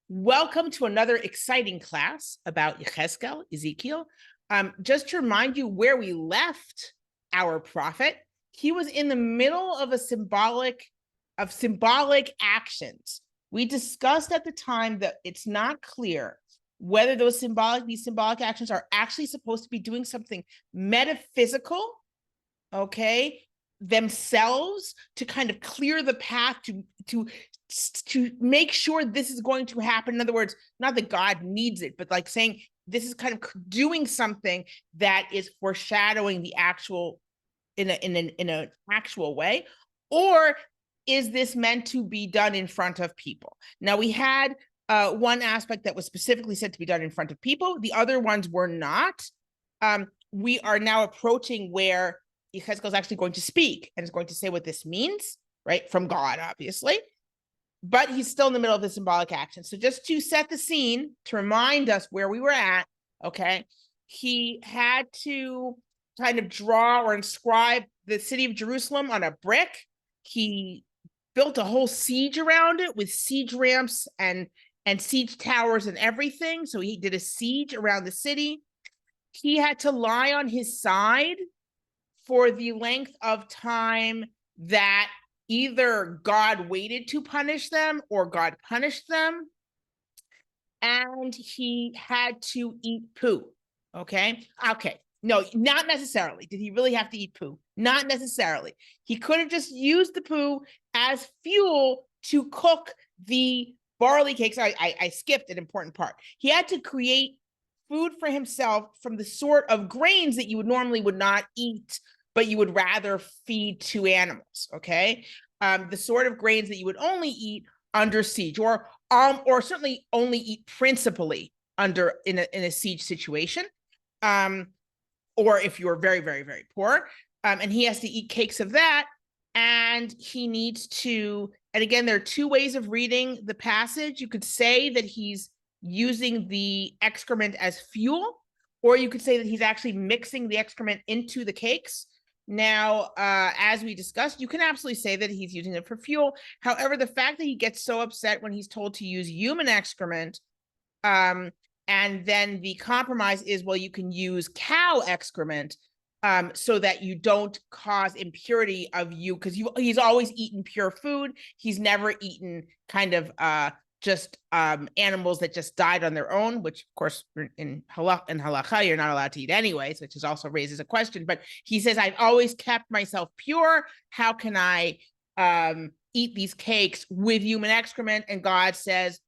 Welcome to another exciting class about Ezekiel. Just to remind you where we left our prophet, he was in the middle of symbolic actions. We discussed at the time that it's not clear whether these symbolic actions are actually supposed to be doing something metaphysical, okay, themselves, to kind of clear the path to make sure this is going to happen. In other words, not that God needs it, but like saying this is kind of doing something that is foreshadowing the actual in an actual way, or is this meant to be done in front of people? Now, we had one aspect that was specifically said to be done in front of people. The other ones were not. We are now approaching where Ezekiel is actually going to speak and is going to say what this means, right? From God, obviously. But he's still in the middle of the symbolic action. So just to set the scene, to remind us where we were at, okay, he had to kind of draw or inscribe the city of Jerusalem on a brick. He built a whole siege around it with siege ramps and siege towers and everything. So he did a siege around the city. He had to lie on his side for the length of time that either God waited to punish them or God punished them. And he had to eat poo. Okay. No, not necessarily. Did he really have to eat poo? Not necessarily. He could have just used the poo as fuel to cook the barley cakes. I skipped an important part. He had to create food for himself from the sort of grains that you would not eat, but you would rather feed to animals, okay? The sort of grains that you would only eat under siege, or certainly only eat principally in a siege situation, or if you're very, very, very poor. And he has to eat cakes of that, and he needs to, and again, there are two ways of reading the passage. You could say that he's using the excrement as fuel, or you could say that he's actually mixing the excrement into the cakes. Now, as we discussed, you can absolutely say that he's using it for fuel. However, the fact that he gets so upset when he's told to use human excrement, and then the compromise is, well, you can use cow excrement, so that you don't cause impurity of you, because he's always eaten pure food. He's never eaten kind of just animals that just died on their own, which of course in halakha you're not allowed to eat anyways, which is also raises a question. But he says, I've always kept myself pure. How can I eat these cakes with human excrement? And God says,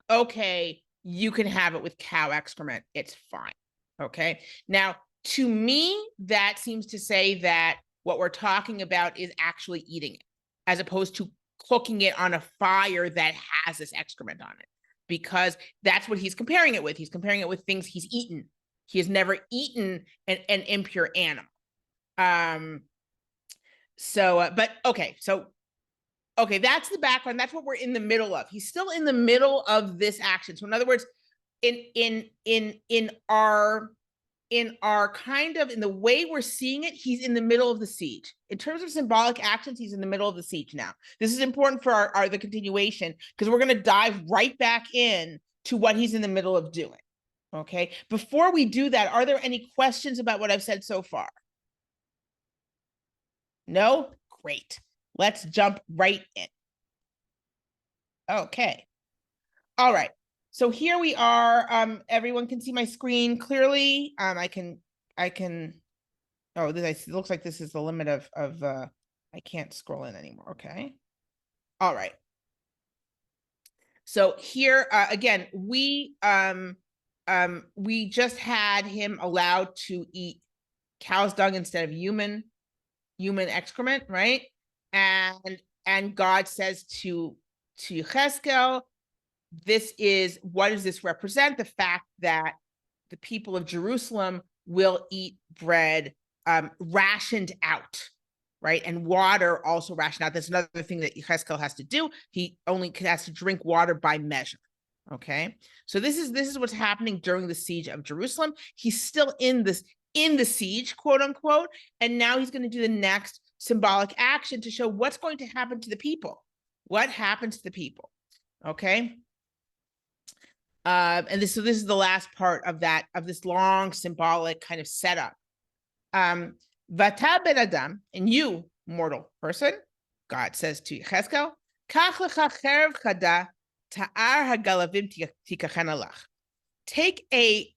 okay, you can have it with cow excrement. It's fine. Okay. Now, to me, that seems to say that what we're talking about is actually eating it, as opposed to cooking it on a fire that has this excrement on it, because that's what he's comparing it with. He's comparing it with things he's eaten. He has never eaten an impure animal. Okay, that's the background. That's what we're in the middle of. He's still in the middle of this action. So in other words, in the way we're seeing it, he's in the middle of the siege. In terms of symbolic actions, he's in the middle of the siege now. This is important for the continuation, because we're going to dive right back in to what he's in the middle of doing. Okay. Before we do that, are there any questions about what I've said so far? No? Great. Let's jump right in. Okay. All right. So here we are. Everyone can see my screen clearly. I can. Oh, this looks like this is the limit of. I can't scroll in anymore. Okay. All right. So here again, we just had him allowed to eat cow's dung instead of human excrement, right? And God says to Ezekiel, what does this represent? The fact that the people of Jerusalem will eat bread rationed out, right? And water also rationed out. That's another thing that Ezekiel has to do. He only has to drink water by measure. Okay, so this is what's happening during the siege of Jerusalem. He's still in the siege, quote unquote, and now he's going to do the next symbolic action to show what's going to happen to the people. What happens to the people? Okay. So this is the last part of this long symbolic kind of setup. Vata ben Adam, and you, mortal person, God says to Yechezkel, Kach lecha cherev chada ta'ar hagalavim tikachen alach. Take a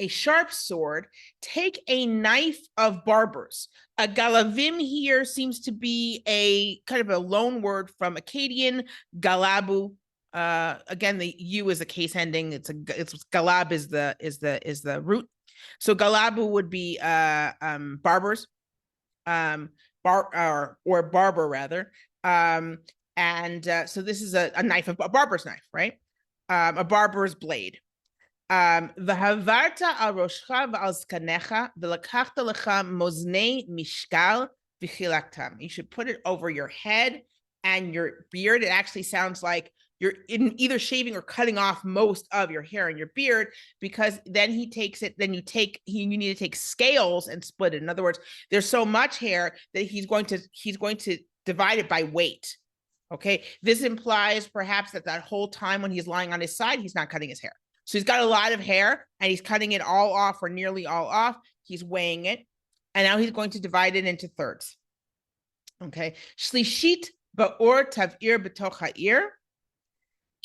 sharp sword, take a knife of barbers. A galavim here seems to be a kind of a loan word from Akkadian, galabu. Again, the U is a case ending. It's galab is the root. So galabu would be barbers, or barber rather. So this is a knife, a barber's knife, right? A barber's blade. V'havarta al roshcha v'al zkanecha v'lakachta lecha moznei mishkal v'chilaktam. You should put it over your head and your beard. It actually sounds like you're either shaving or cutting off most of your hair and your beard, because then he takes it, then you need to take scales and split it. In other words, there's so much hair that he's going to divide it by weight. Okay, this implies perhaps that whole time when he's lying on his side, he's not cutting his hair. So he's got a lot of hair and he's cutting it all off or nearly all off. He's weighing it. And now he's going to divide it into thirds. Okay. Shlishit ba'or tav'ir b'toch ha'ir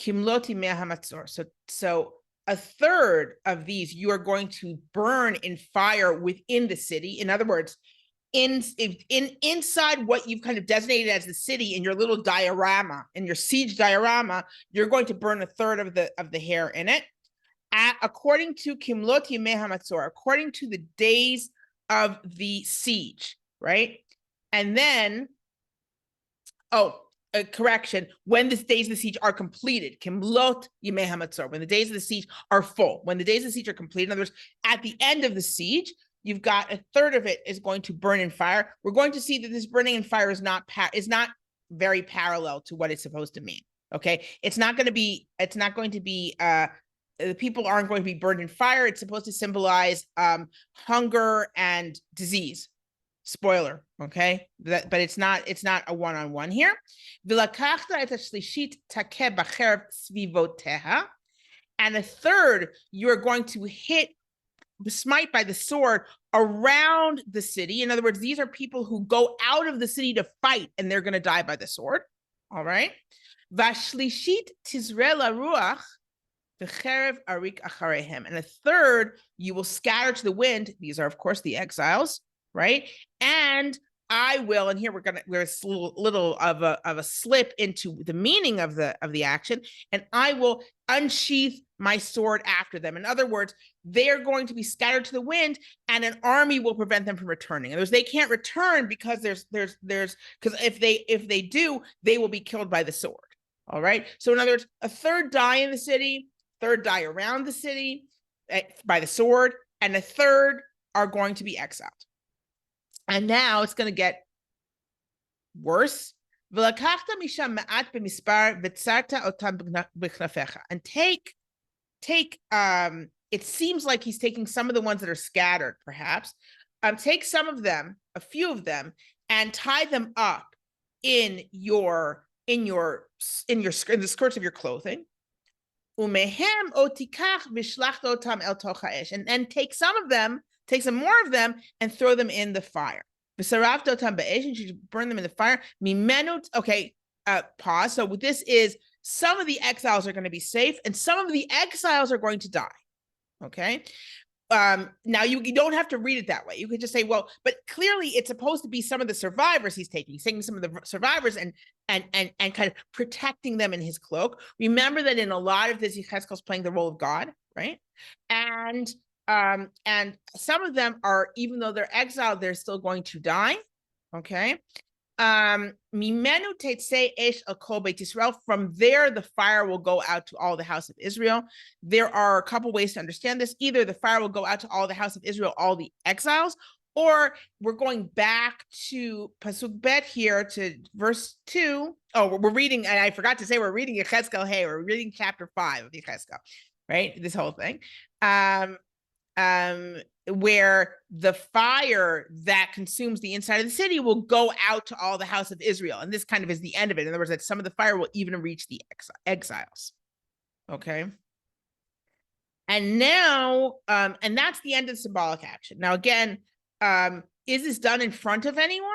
kimloti mea hamatzor. So a third of these you are going to burn in fire within the city. In other words, inside what you've kind of designated as the city in your little diorama, in your siege diorama, you're going to burn a third of the hair in it. According to Kimlot Yemei HaMatzor, according to the days of the siege, right? And then, correction, when the days of the siege are completed, Kimlot Yemei HaMatzor, when the days of the siege are full, when the days of the siege are complete, in other words, at the end of the siege, you've got a third of it is going to burn in fire. We're going to see that this burning in fire is not very parallel to what it's supposed to mean. Okay, it's not going to be the people aren't going to be burned in fire. It's supposed to symbolize hunger and disease. Spoiler, okay? But it's not a one-on-one here. And a third, you're going to smite by the sword around the city. In other words, these are people who go out of the city to fight, and they're going to die by the sword. All right? Vashlishit tizrel ruach. And a third you will scatter to the wind. These are, of course, the exiles, right? And I will, and here there's a little of a slip into the meaning of the action, and I will unsheath my sword after them. In other words, they are going to be scattered to the wind, and an army will prevent them from returning. In other words, they can't return because because if they do, they will be killed by the sword. All right. So in other words, a third die in the city, third die around the city by the sword, and a third are going to be exiled. And now it's going to get worse. And take, it seems like he's taking some of the ones that are scattered, perhaps. Take some of them, a few of them, and tie them up in the skirts of your clothing. And take some more of them and throw them in the fire. You should burn them in the fire. Okay, pause. So this is, some of the exiles are going to be safe and some of the exiles are going to die. Okay. Now you don't have to read it that way. You could just say, well, but clearly it's supposed to be some of the survivors he's taking. He's taking some of the survivors and kind of protecting them in his cloak. Remember that in a lot of this, Yechezkel's playing the role of God, right? And some of them are, even though they're exiled, they're still going to die. Okay. From there, the fire will go out to all the house of Israel. There are a couple ways to understand this. Either the fire will go out to all the house of Israel, all the exiles, or we're going back to Pasuk Bet here to verse 2. Oh, we're reading, and I forgot to say, we're reading Yechezkel. Hey, we're reading chapter 5 of Yechezkel, right? This whole thing. Where the fire that consumes the inside of the city will go out to all the house of Israel. And this kind of is the end of it. In other words, that some of the fire will even reach the exiles. Okay. And now, and that's the end of symbolic action. Now, again, is this done in front of anyone?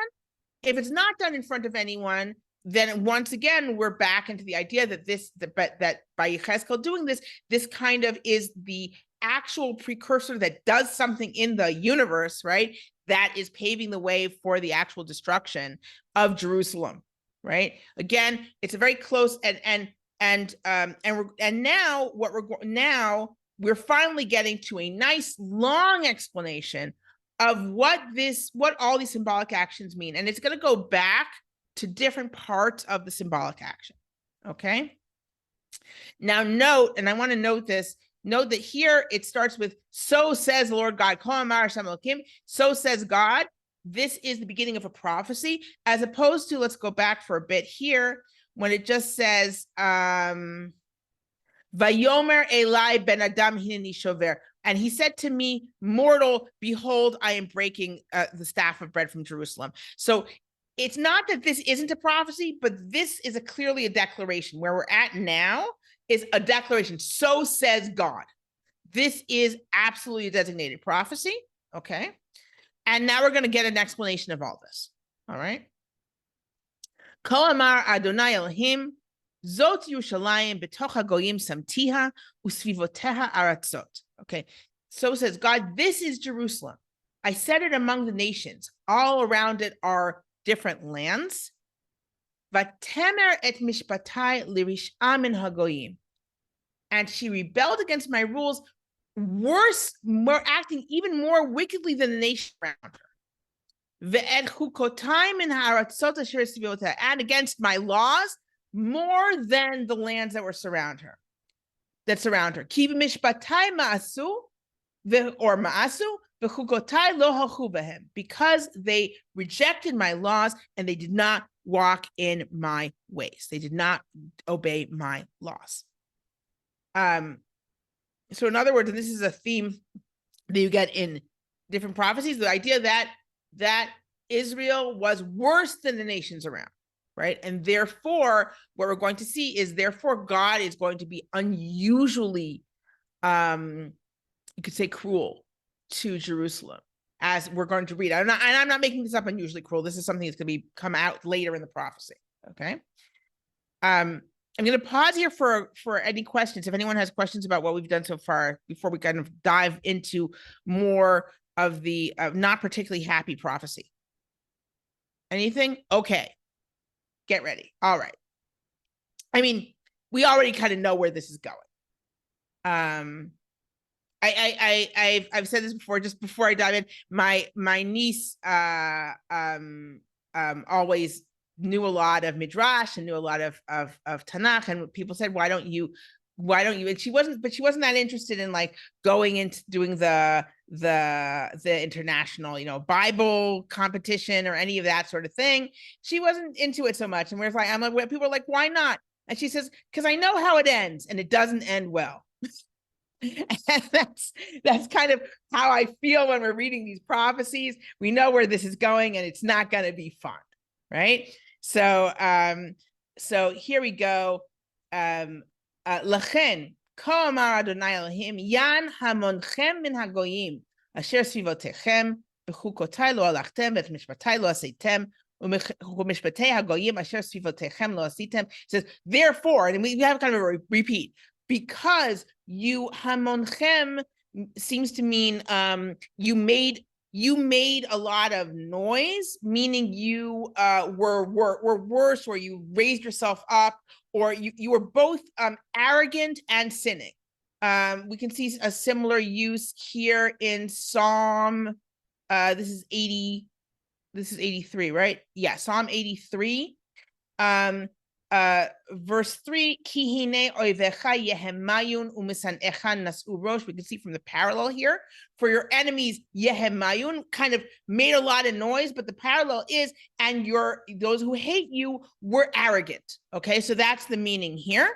If it's not done in front of anyone, then once again, we're back into the idea that that by Yechezkel doing this, this kind of is the actual precursor that does something in the universe, right? That is paving the way for the actual destruction of Jerusalem, right? Again, it's a very close and now we're finally getting to a nice long explanation of what all these symbolic actions mean. And it's going to go back to different parts of the symbolic action. Okay. Now note, and I want to note that here it starts with, so says the Lord God, so says God. This is the beginning of a prophecy, as opposed to, let's go back for a bit here, when it just says, Vayomer Eli ben Adam hineni shover. And he said to me, mortal, behold, I am breaking the staff of bread from Jerusalem. So it's not that this isn't a prophecy, but this is clearly a declaration. Where we're at now is a declaration. So says God. This is absolutely a designated prophecy. Okay. And now we're going to get an explanation of all this. All right. Ko amar Adonai Elohim, Zot Yerushalayim betoch hagoyim samtiha usvivoteha aratzot. Okay, so says God, this is Jerusalem. I set it among the nations. All around it are different lands. Vatemer et mishpatai lirish'ah min hagoyim. And she rebelled against my rules, worse, more acting even more wickedly than the nation around her. Ve'et chukotai min haratzot asher svivoteha, and against my laws, more than the lands that surround her. Ki b'mishpatai ma'asu, or ma'asu, v'chukotai lo halchu b'hem, because they rejected my laws and they did not walk in my ways. They did not obey my laws. So in other words, and this is a theme that you get in different prophecies, the idea that Israel was worse than the nations around. Right. And therefore, what we're going to see is, therefore, God is going to be unusually, you could say, cruel to Jerusalem, as we're going to read. I'm not making this up, unusually cruel. This is something that's going to come out later in the prophecy. Okay. I'm going to pause here for any questions. If anyone has questions about what we've done so far, before we kind of dive into more of the not particularly happy prophecy. Anything? Okay. Get ready. All right. I mean, we already kind of know where this is going. I've said this before. Just before I dive in, my niece always knew a lot of midrash and knew a lot of Tanakh, and people said, why don't you? And she wasn't that interested in like going into doing the international, Bible competition or any of that sort of thing. She wasn't into it so much. And I'm like, people are like, why not? And she says, because I know how it ends, and it doesn't end well. And that's kind of how I feel when we're reading these prophecies. We know where this is going, and it's not going to be fun, right? So here we go. Lachen, Ko amar Adonai Elohim, Yan hamonchem min hagoyim, asher svivotechem, b'chukotai lo alachtem, v'et mishpatai lo aseitem, u'mishpatei hagoyim, asher svivotechem lo asitem. It says, therefore, and we have kind of a repeat, because you, hamonchem seems to mean you made a lot of noise, meaning you were worse, or you raised yourself up, or you were both arrogant and sinning. We can see a similar use here in Psalm. This is 83, right? Yeah, Psalm 83. Verse 3, Ki hine oivecha yehemayun umisanecha nasu rosh. We can see from the parallel here, for your enemies yehemayun kind of made a lot of noise, but the parallel is, and those who hate you were arrogant. Okay, so that's the meaning here,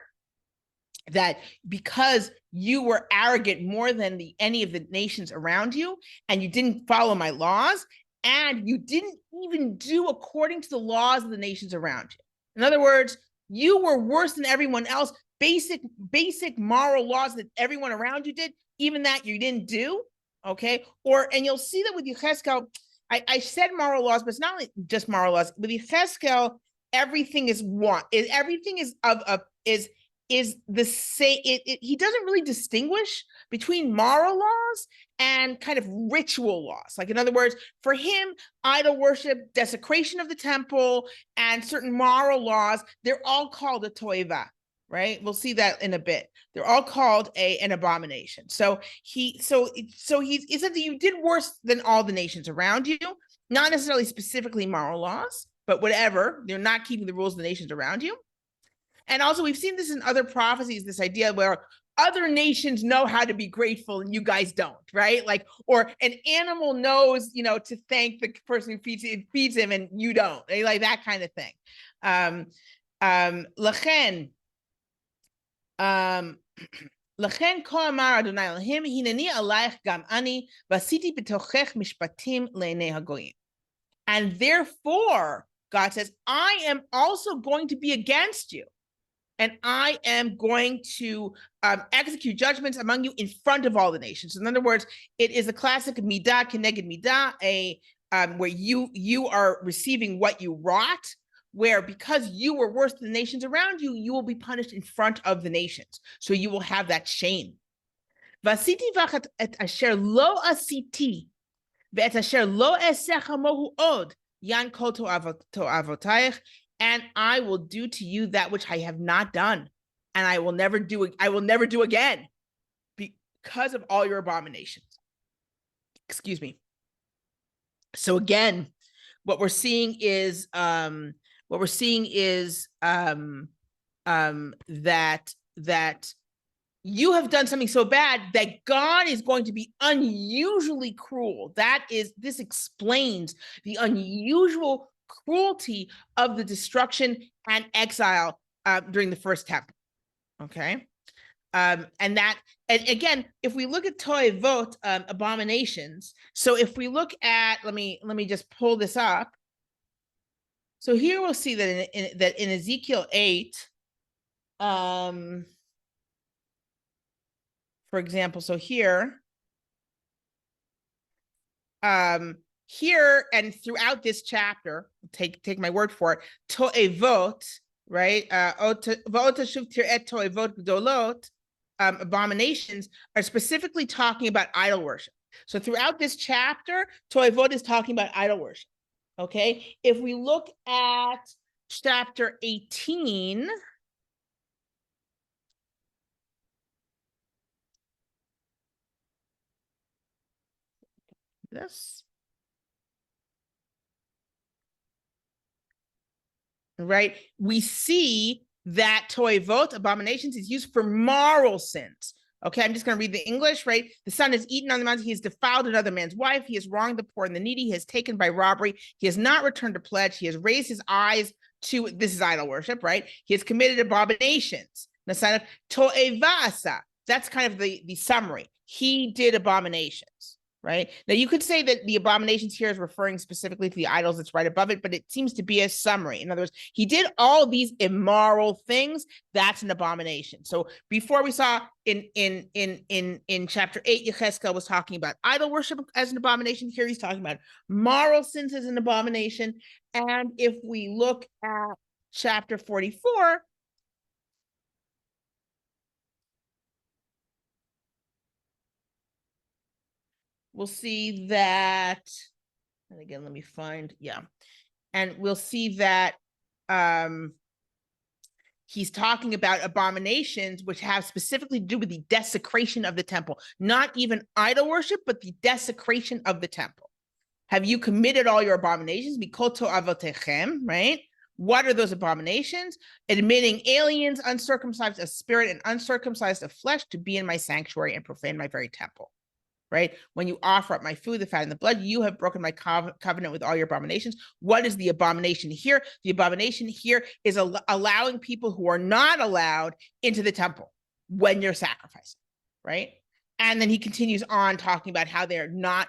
that because you were arrogant more than any of the nations around you, and you didn't follow my laws, and you didn't even do according to the laws of the nations around you. In other words, you were worse than everyone else basic moral laws that everyone around you did, even that you didn't do. Okay. And you'll see that with Yechezkel, I said moral laws, but it's not just moral laws. With Yechezkel, everything is one. Everything is the same. He doesn't really distinguish between moral laws and kind of ritual laws. Like, in other words, for him, idol worship, desecration of the temple, and certain moral laws, they're all called a toiva, right? We'll see that in a bit. They're all called an abomination. So he said that you did worse than all the nations around you, not necessarily specifically moral laws, but whatever. They're not keeping the rules of the nations around you. And also, we've seen this in other prophecies, this idea where other nations know how to be grateful and you guys don't, right? Like, or an animal knows, to thank the person who feeds him and you don't, like that kind of thing. Lachen כה אמר אדוני אלוהים, הנני עלייך גם אני, ועשיתי בתוכך משפטים לעיני הגויים. And therefore, God says, I am also going to be against you. And I am going to execute judgments among you in front of all the nations. In other words, it is a classic midah keneged midah, where you are receiving what you wrought, where because you were worse than the nations around you, you will be punished in front of the nations. So you will have that shame. Vasiti vachat et asher lo asiti, ve'et asher lo esecha mohu od, yan kol to'avotaych, and I will do to you that which I have not done, and I will never do again, because of all your abominations. Excuse me. So again, what we're seeing is that you have done something so bad that God is going to be unusually cruel. This explains the unusual cruelty of the destruction and exile during the first temple. Okay. And again, if we look at toivot, abominations, so if we look at, let me just pull this up. So here we'll see that in Ezekiel 8, for example, so here and throughout this chapter, take my word for it, to'evot, right? Abominations are specifically talking about idol worship. So throughout this chapter, to'evot is talking about idol worship. Okay, if we look at chapter 18, this, right, we see that toivot, abominations, is used for moral sins. Okay, I'm just going to read the English, right? The son has eaten on the mountain. He has defiled another man's wife. He has wronged the poor and the needy. He has taken by robbery. He has not returned a pledge. He has raised his eyes to, this is idol worship, right? He has committed abominations. The son of to'evasa. That's kind of the summary. He did abominations, right? Now, you could say that the abominations here is referring specifically to the idols that's right above it, but it seems to be a summary. In other words, he did all these immoral things. That's an abomination. So before we saw in chapter 8, Yechezkel was talking about idol worship as an abomination. Here he's talking about moral sins as an abomination. And if we look at chapter 44, we'll see that, and again, let me find, and we'll see that he's talking about abominations which have specifically to do with the desecration of the temple, not even idol worship, but the desecration of the temple. Have you committed all your abominations? Mikoto avotechem, right? What are those abominations? Admitting aliens, uncircumcised of spirit and uncircumcised of flesh, to be in my sanctuary and profane my very temple. Right? When you offer up my food, the fat and the blood, you have broken my covenant with all your abominations. What is the abomination here? The abomination here is allowing people who are not allowed into the temple when you're sacrificing, right? And then he continues on talking about how they're not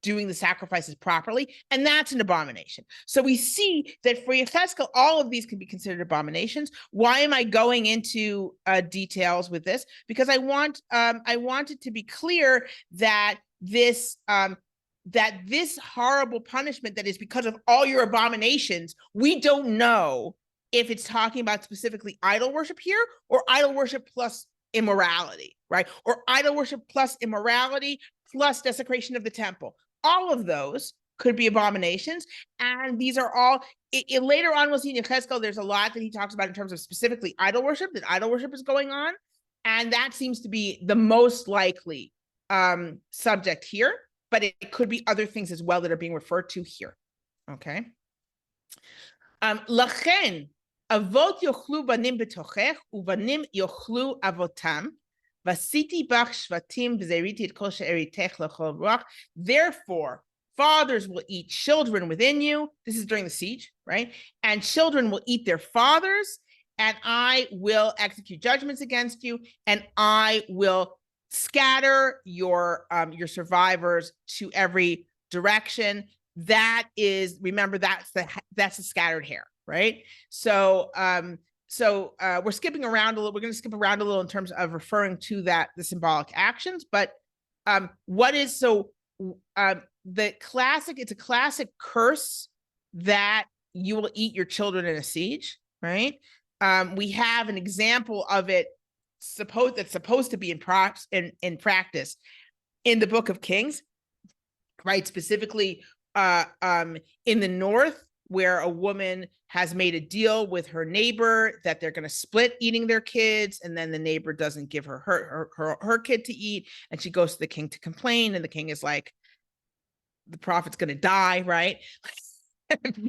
doing the sacrifices properly, and that's an abomination. So we see that for Yechezkel, all of these can be considered abominations. Why am I going into details with this? Because I wanted to be clear that this horrible punishment that is because of all your abominations, we don't know if it's talking about specifically idol worship here or idol worship plus immorality, right? Or idol worship plus immorality plus desecration of the temple. All of those could be abominations. And these are all, later on we'll see in Yechezkel, there's a lot that he talks about in terms of specifically idol worship, that idol worship is going on. And that seems to be the most likely subject here, but it could be other things as well that are being referred to here, okay? Lachen, avot yochlu banim betochech, ubanim yochlu avotam, vasiti bach shvatim v'zeriti et kol she'eritech lechol ruach. Therefore, fathers will eat children within you. This is during the siege, right? And children will eat their fathers, and I will execute judgments against you, and I will scatter your survivors to every direction. That is, remember, that's the scattered hair, right? So we're skipping around a little. We're going to skip around a little in terms of referring to the symbolic actions. But what is the classic? It's a classic curse that you will eat your children in a siege, right? We have an example of it that's supposed to be in practice in the Book of Kings, right? Specifically in the north, where a woman has made a deal with her neighbor that they're going to split eating their kids, and then the neighbor doesn't give her kid to eat, and she goes to the king to complain, and the king is like, the prophet's going to die, right?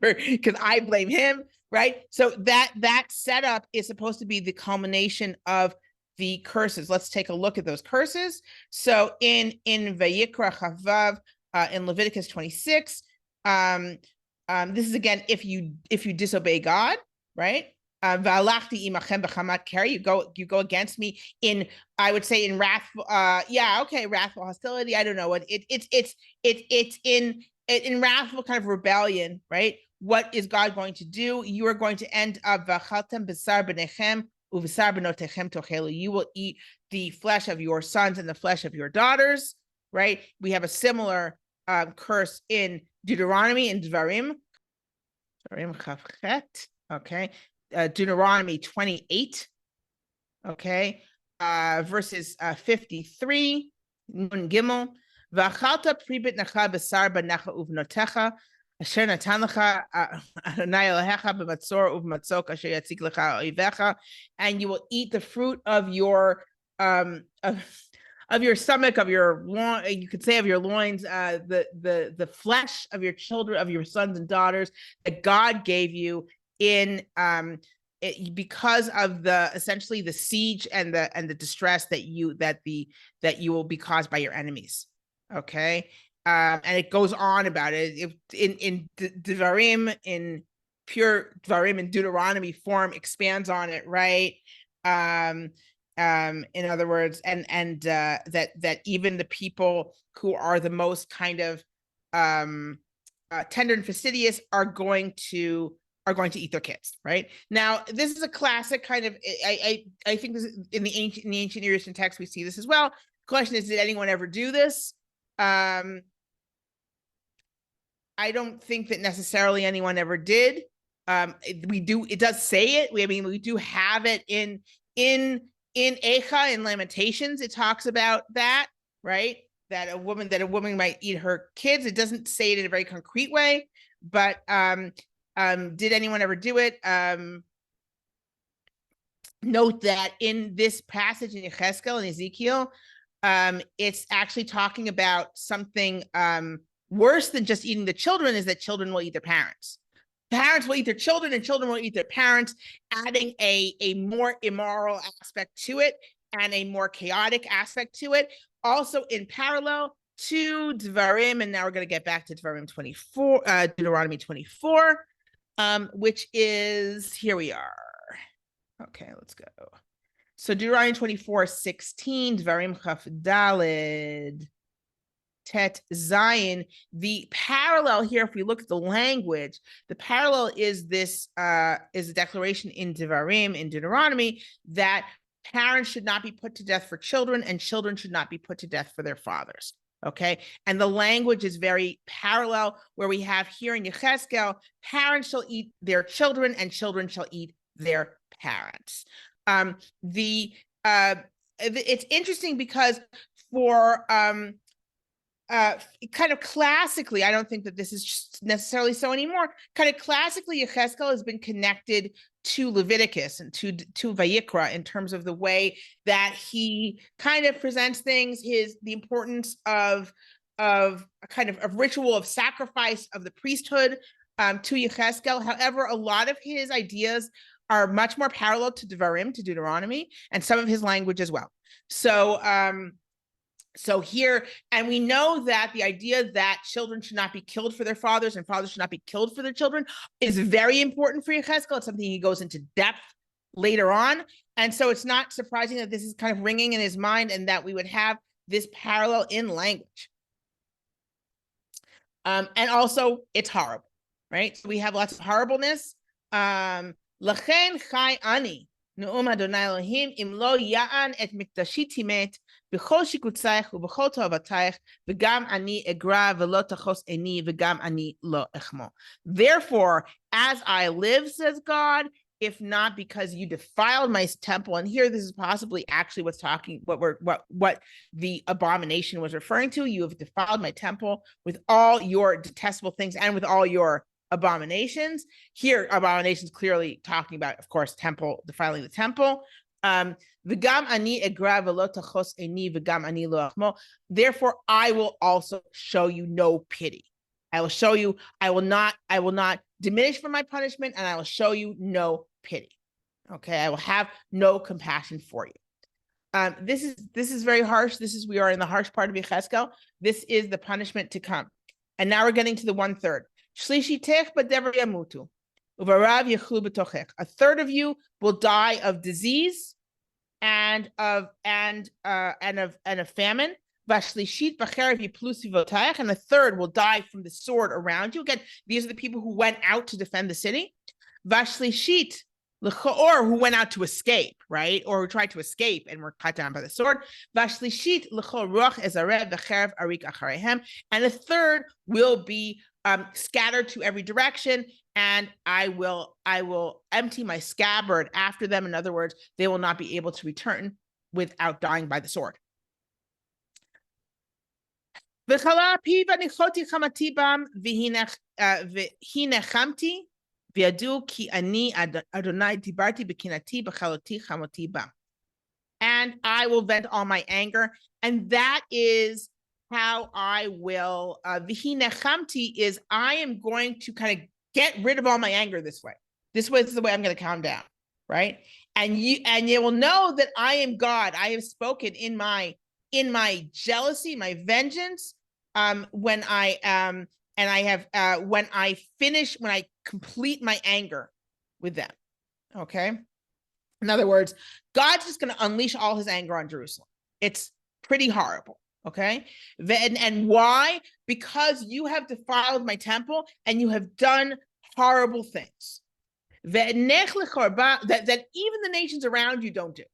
Because I blame him, right? So that setup is supposed to be the culmination of the curses. Let's take a look at those curses. So in Vayikra Chavav, in Leviticus 26, this is again if you disobey God, right? V'alachti imachem b'chamat keri, you go against me in, I would say, in wrathful, wrathful hostility. I don't know what it's in wrathful kind of rebellion, right? What is God going to do? You are going to end up v'achaltem b'sar b'nechem u'v'sar b'notechem tochelu. You will eat the flesh of your sons and the flesh of your daughters, right? We have a similar curse in Deuteronomy and Dvarim. Okay. Deuteronomy 28, okay, verses 53, Nun Gimel, V'achalta pribit nacha b'sar b'necha uvnotecha, asher natan lecha Adonai Elohecha b'matzor uv'matzok asher yatzik lecha oivecha, and you will eat the fruit of your stomach, of your loin, you could say of your loins, the flesh of your children, of your sons and daughters that God gave you in because of essentially the siege and the distress that you will be caused by your enemies. Okay, and it goes on about it in Devarim, in pure Devarim and Deuteronomy form, expands on it, right? In other words, and that even the people who are the most kind of tender and fastidious are going to eat their kids, right? Now, this is a classic kind of, I think this is in the ancient Near Eastern text, we see this as well. The question is, did anyone ever do this? I don't think that necessarily anyone ever did. It does say it. We do have it in Eicha, in Lamentations, it talks about that, right? That a woman might eat her kids. It doesn't say it in a very concrete way, but did anyone ever do it? Note that in this passage in Yechezkel and Ezekiel, it's actually talking about something worse than just eating the children, is that children will eat their parents. Parents will eat their children and children will eat their parents, adding a more immoral aspect to it and a more chaotic aspect to it. Also in parallel to Dvarim, and now we're going to get back to Dvarim 24, Deuteronomy 24, which is, here we are. Okay, let's go. So Deuteronomy 24:16, Dvarim Chaf Daled Tet Zion. The parallel here, if we look at the language, the parallel is this is a declaration in Devarim, in Deuteronomy, that parents should not be put to death for children, and children should not be put to death for their fathers. Okay, and the language is very parallel, where we have here in Yechezkel, parents shall eat their children, and children shall eat their parents. It's interesting because for kind of classically, I don't think that this is necessarily so anymore. Kind of classically, Yechezkel has been connected to Leviticus and to Vayikra in terms of the way that he kind of presents things, the importance of a kind of a ritual of sacrifice of the priesthood to Yechezkel. However, a lot of his ideas are much more parallel to Devarim, to Deuteronomy, and some of his language as well. So here, and we know that the idea that children should not be killed for their fathers and fathers should not be killed for their children is very important for Yechezkel. It's something he goes into depth later on. And so it's not surprising that this is kind of ringing in his mind and that we would have this parallel in language. And also, it's horrible, right? So we have lots of horribleness. Lachen chai ani. נאום אדוני אלוהים, אם לא יען את מקדשי טימאת, בכל שיקוצייך ובכל תאוותייך, וגם אני אגרע ולא תחוס עיני, וגם אני לא אחמו. Therefore, as I live, says God, if not because you defiled my temple, and here this is possibly actually what the abomination was referring to. You have defiled my temple with all your detestable things and with all your abominations. Here, abominations clearly talking about, of course, temple, defiling the temple. Therefore, I will also show you no pity. I will show you, I will not diminish from my punishment, and I will show you no pity. Okay, I will have no compassion for you. This is very harsh. We are in the harsh part of Yechezkel. This is the punishment to come. And now we're getting to the 1/3. A third of you will die of disease and of famine. And a third will die from the sword around you. Again, these are the people who went out to defend the city. Or who went out to escape, right? Or who tried to escape and were cut down by the sword. And a third will be scattered to every direction, and I will empty my scabbard after them. In other words, they will not be able to return without dying by the sword. And I will vent all my anger, and that is how I will. V'hinechamti is I am going to kind of get rid of all my anger this way. This is the way I'm going to calm down, right? And you will know that I am God. I have spoken in my jealousy, my vengeance. When I complete my anger with them. Okay. In other words, God's just going to unleash all his anger on Jerusalem. It's pretty horrible. Okay. And why? Because you have defiled my temple and you have done horrible things that even the nations around you don't do.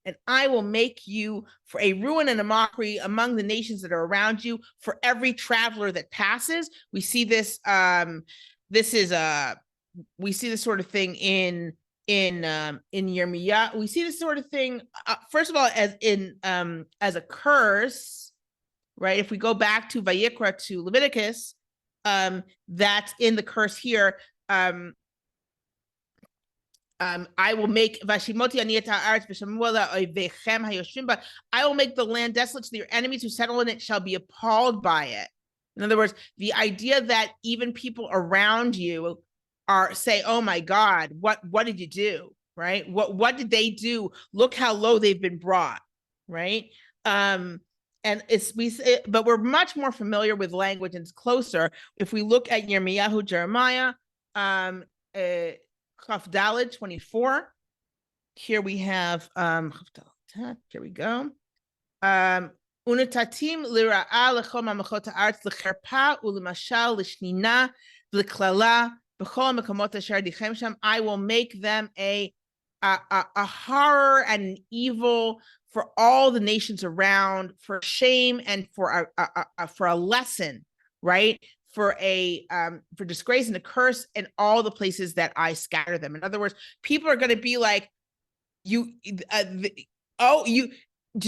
And I will make you for a ruin and a mockery among the nations that are around you, for every traveler that passes. We see this. We see this sort of thing in Yirmiyah. We see this sort of thing first of all as a curse, right? If we go back to Vayikra, to Leviticus, that's in the curse here. I will make I will make the land desolate, so that your enemies who settle in it shall be appalled by it. In other words, the idea that even people around you say, "Oh my God, what did you do?" Right? What did they do? Look how low they've been brought, right? And but we're much more familiar with language, and it's closer if we look at Jeremiah, Chaf Daled 24. here we have, here we go. Unatatim lira'a lechol mamachot ha'aretz lecherpa ulemashal lishnina v'leklala b'chol mekomot asher dichem sham. I will make them a horror and an evil for all the nations around, for shame and for a lesson, right? For disgrace and a curse in all the places that I scatter them. In other words, people are going to be like, do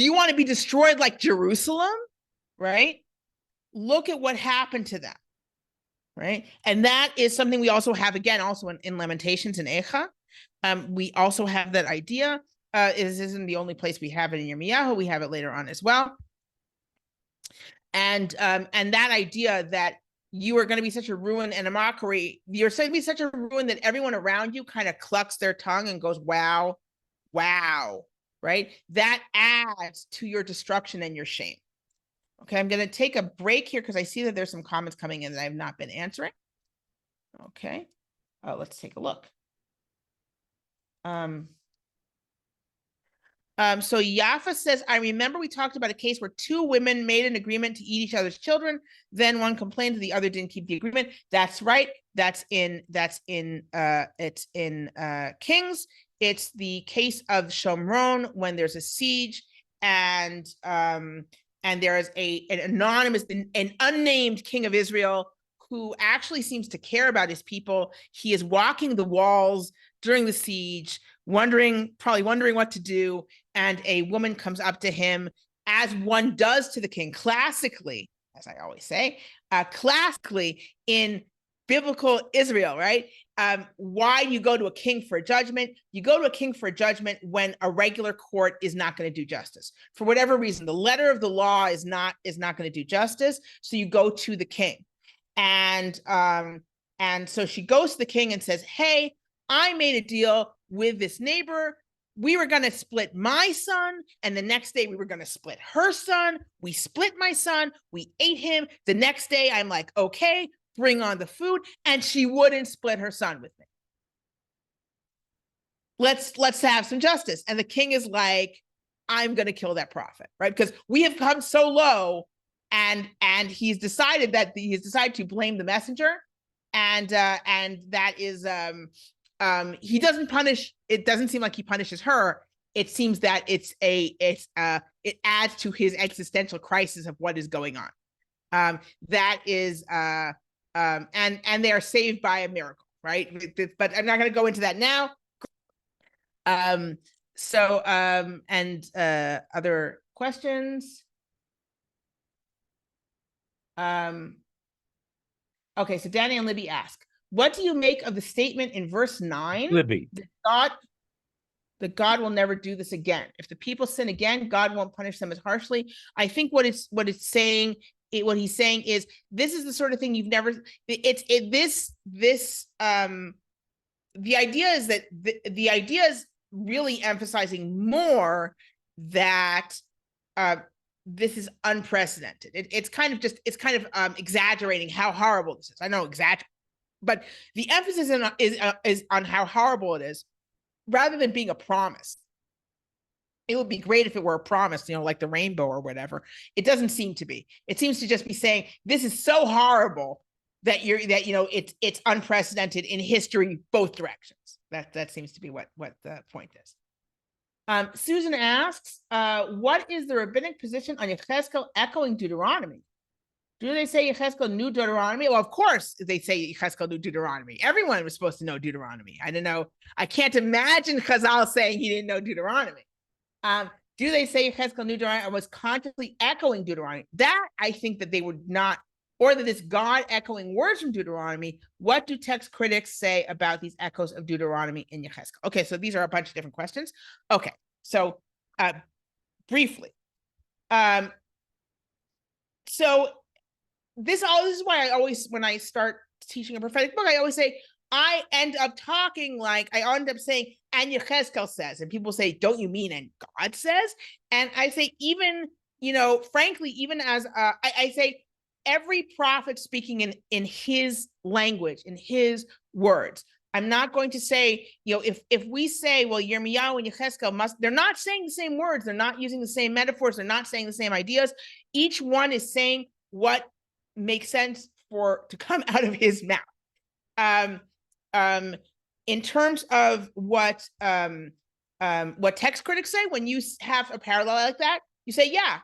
you want to be destroyed like Jerusalem? Right? Look at what happened to them. Right? And that is something we also have, again, also in Lamentations and Echa. We also have that idea. It isn't the only place we have it in Yirmiyahu. We have it later on as well. And that idea that you are going to be such a ruin and a mockery, you're going to be such a ruin that everyone around you kind of clucks their tongue and goes, wow, right? That adds to your destruction and your shame. Okay, I'm going to take a break here because I see that there's some comments coming in that I have not been answering. Okay, let's take a look. So Yafa says, I remember we talked about a case where two women made an agreement to eat each other's children. Then one complained that the other didn't keep the agreement. That's right. It's in Kings. It's the case of Shomron when there's a siege and there is an unnamed king of Israel who actually seems to care about his people. He is walking the walls during the siege, probably wondering what to do. And a woman comes up to him, as one does to the king, classically, as I always say, classically in biblical Israel, right? Why you go to a king for a judgment? You go to a king for a judgment when a regular court is not going to do justice. For whatever reason, the letter of the law is not going to do justice. So you go to the king. And so she goes to the king and says, hey, I made a deal with this neighbor. We were going to split my son, and the next day we were going to split her son. We split my son. We ate him. The next day I'm like, okay, bring on the food. And she wouldn't split her son with me. Let's have some justice. And the king is like, I'm going to kill that prophet, right? Because we have come so low, and he's decided to blame the messenger, and that is he doesn't punish. It doesn't seem like he punishes her. It seems that it adds to his existential crisis of what is going on. That is and they are saved by a miracle, right? But I'm not going to go into that now. Other questions? Okay, so Danny and Libby ask, what do you make of the statement in verse 9? Libby. That God will never do this again. If the people sin again, God won't punish them as harshly. I think what he's saying is, this is the sort of thing you've never, the idea is that the idea is really emphasizing more that this is unprecedented. It's kind of exaggerating how horrible this is. I know but the emphasis is on how horrible it is, rather than being a promise. It would be great if it were a promise, like the rainbow or whatever. It doesn't seem to be. It seems to just be saying this is so horrible that it's unprecedented in history, both directions. That seems to be what the point is. Susan asks, what is the rabbinic position on Yechezkel echoing Deuteronomy? Do they say Yechezkel knew Deuteronomy? Well, of course they say Yechezkel knew Deuteronomy. Everyone was supposed to know Deuteronomy. I don't know. I can't imagine Chazal saying he didn't know Deuteronomy. Do they say Yechezkel knew Deuteronomy and was consciously echoing Deuteronomy? That I think that they would not, or that it's God echoing words from Deuteronomy. What do text critics say about these echoes of Deuteronomy in Yechezkel? Okay, so these are a bunch of different questions. Okay, so briefly. So this is why I always, when I start teaching a prophetic book, I always say, I end up saying, and Yechezkel says, and people say, don't you mean, and God says? And I say, even, frankly, even as, I say, every prophet speaking in his language, in his words, I'm not going to say, if we say, well, Yirmiyahu and Yechezkel they're not saying the same words, they're not using the same metaphors, they're not saying the same ideas. Each one is saying what makes sense to come out of his mouth. In terms of what text critics say, when you have a parallel like that, you say, yeah.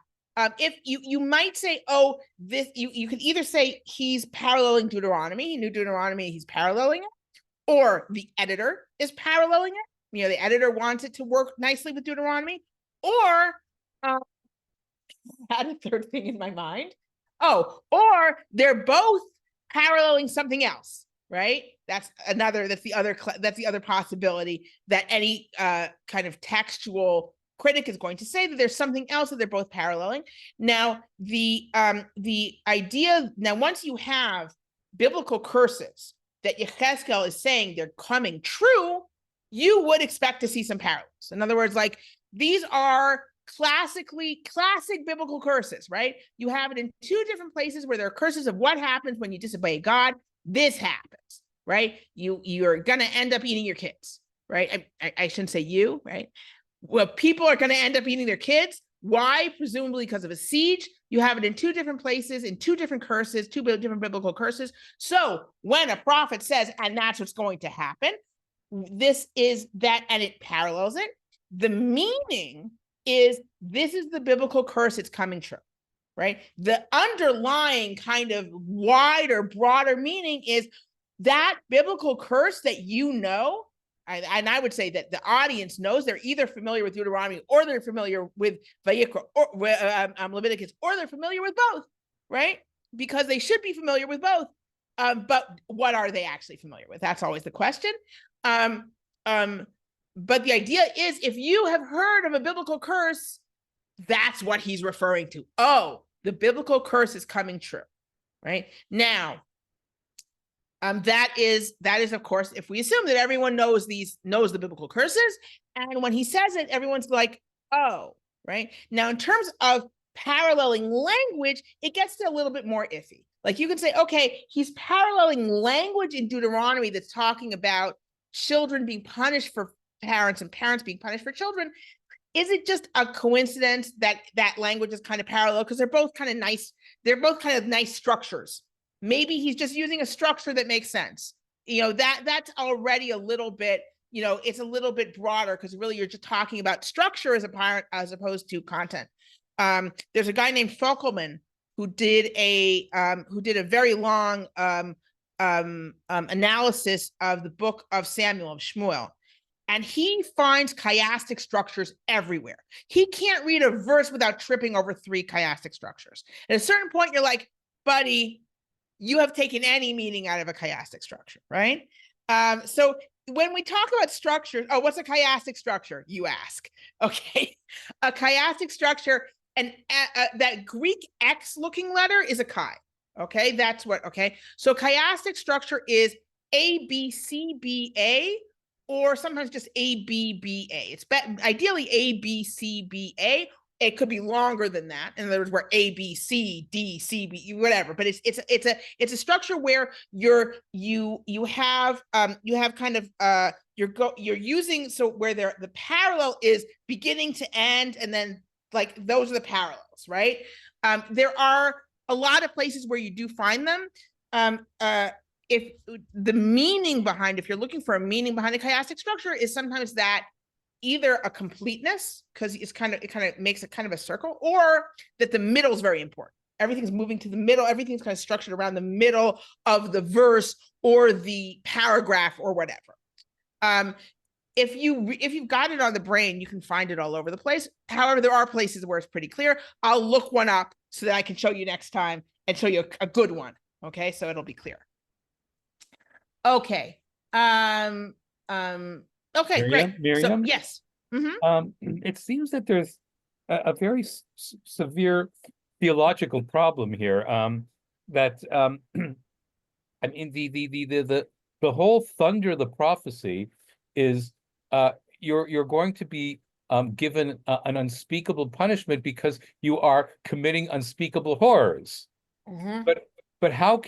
If you might say, oh, this you can either say he's paralleling Deuteronomy, he knew Deuteronomy, he's paralleling it, or the editor is paralleling it. The editor wants it to work nicely with Deuteronomy, or I had a third thing in my mind. Oh, or they're both paralleling something else, right? That's the other possibility, that any kind of textual critic is going to say that there's something else that they're both paralleling. Now, the idea, once you have biblical curses that Yechezkel is saying they're coming true, you would expect to see some parallels. In other words, like, these are classic biblical curses, right? You have it in two different places where there are curses of what happens when you disobey God. This happens, right? You're gonna end up eating your kids, right? I shouldn't say you, right? Well, people are gonna end up eating their kids. Why? Presumably because of a siege. You have it in two different places, in two different curses, two different biblical curses. So when a prophet says, and that's what's going to happen, this is that, and it parallels it, the meaning is, this is the biblical curse, it's coming true, right? The underlying kind of wider, broader meaning is that biblical curse that and I would say that the audience knows. They're either familiar with Deuteronomy, or they're familiar with Vayikra, or Leviticus, or they're familiar with both, right? Because they should be familiar with both. But what are they actually familiar with? That's always the question. But the idea is, if you have heard of a biblical curse, that's what he's referring to. Oh, the biblical curse is coming true, right? Now, that is, of course, if we assume that everyone knows the biblical curses, and when he says it, everyone's like, oh, right? Now, in terms of paralleling language, it gets to a little bit more iffy. Like, you can say, okay, he's paralleling language in Deuteronomy that's talking about children being punished for parents and parents being punished for children. Is it just a coincidence that language is kind of parallel? Because they're both kind of nice. They're both kind of nice structures. Maybe he's just using a structure that makes sense. That's already a little bit, it's a little bit broader, because really you're just talking about structure as opposed to content. There's a guy named Fockelman who did a very long analysis of the book of Samuel, of Shmuel. And he finds chiastic structures everywhere. He can't read a verse without tripping over 3 chiastic structures. At a certain point, you're like, buddy, you have taken any meaning out of a chiastic structure, right? So when we talk about structures, what's a chiastic structure, you ask? Okay, a chiastic structure, and that Greek X looking letter is a chi. Okay, that's what. Okay, so chiastic structure is ABCBA, or sometimes just ABBA. It's ideally ABCBA. It could be longer than that. In other words, where A, B, C, D, C, B, whatever. But it's a structure where you have kind of you're using, so where the parallel is beginning to end, and then, like, those are the parallels, right? There are a lot of places where you do find them. If the meaning behind, if you're looking for a meaning behind a chiastic structure, is sometimes that either a completeness, because it kind of makes it kind of a circle, or that the middle is very important. Everything's moving to the middle. Everything's kind of structured around the middle of the verse or the paragraph or whatever. If you've got it on the brain, you can find it all over the place. However, there are places where it's pretty clear. I'll look one up so that I can show you next time, and show you a good one. Okay, so it'll be clear. Okay. Okay, great. Miriam? So, yes. It seems that there's a very severe theological problem here. That I mean, the whole thunder of the prophecy is you're going to be given an unspeakable punishment because you are committing unspeakable horrors. But how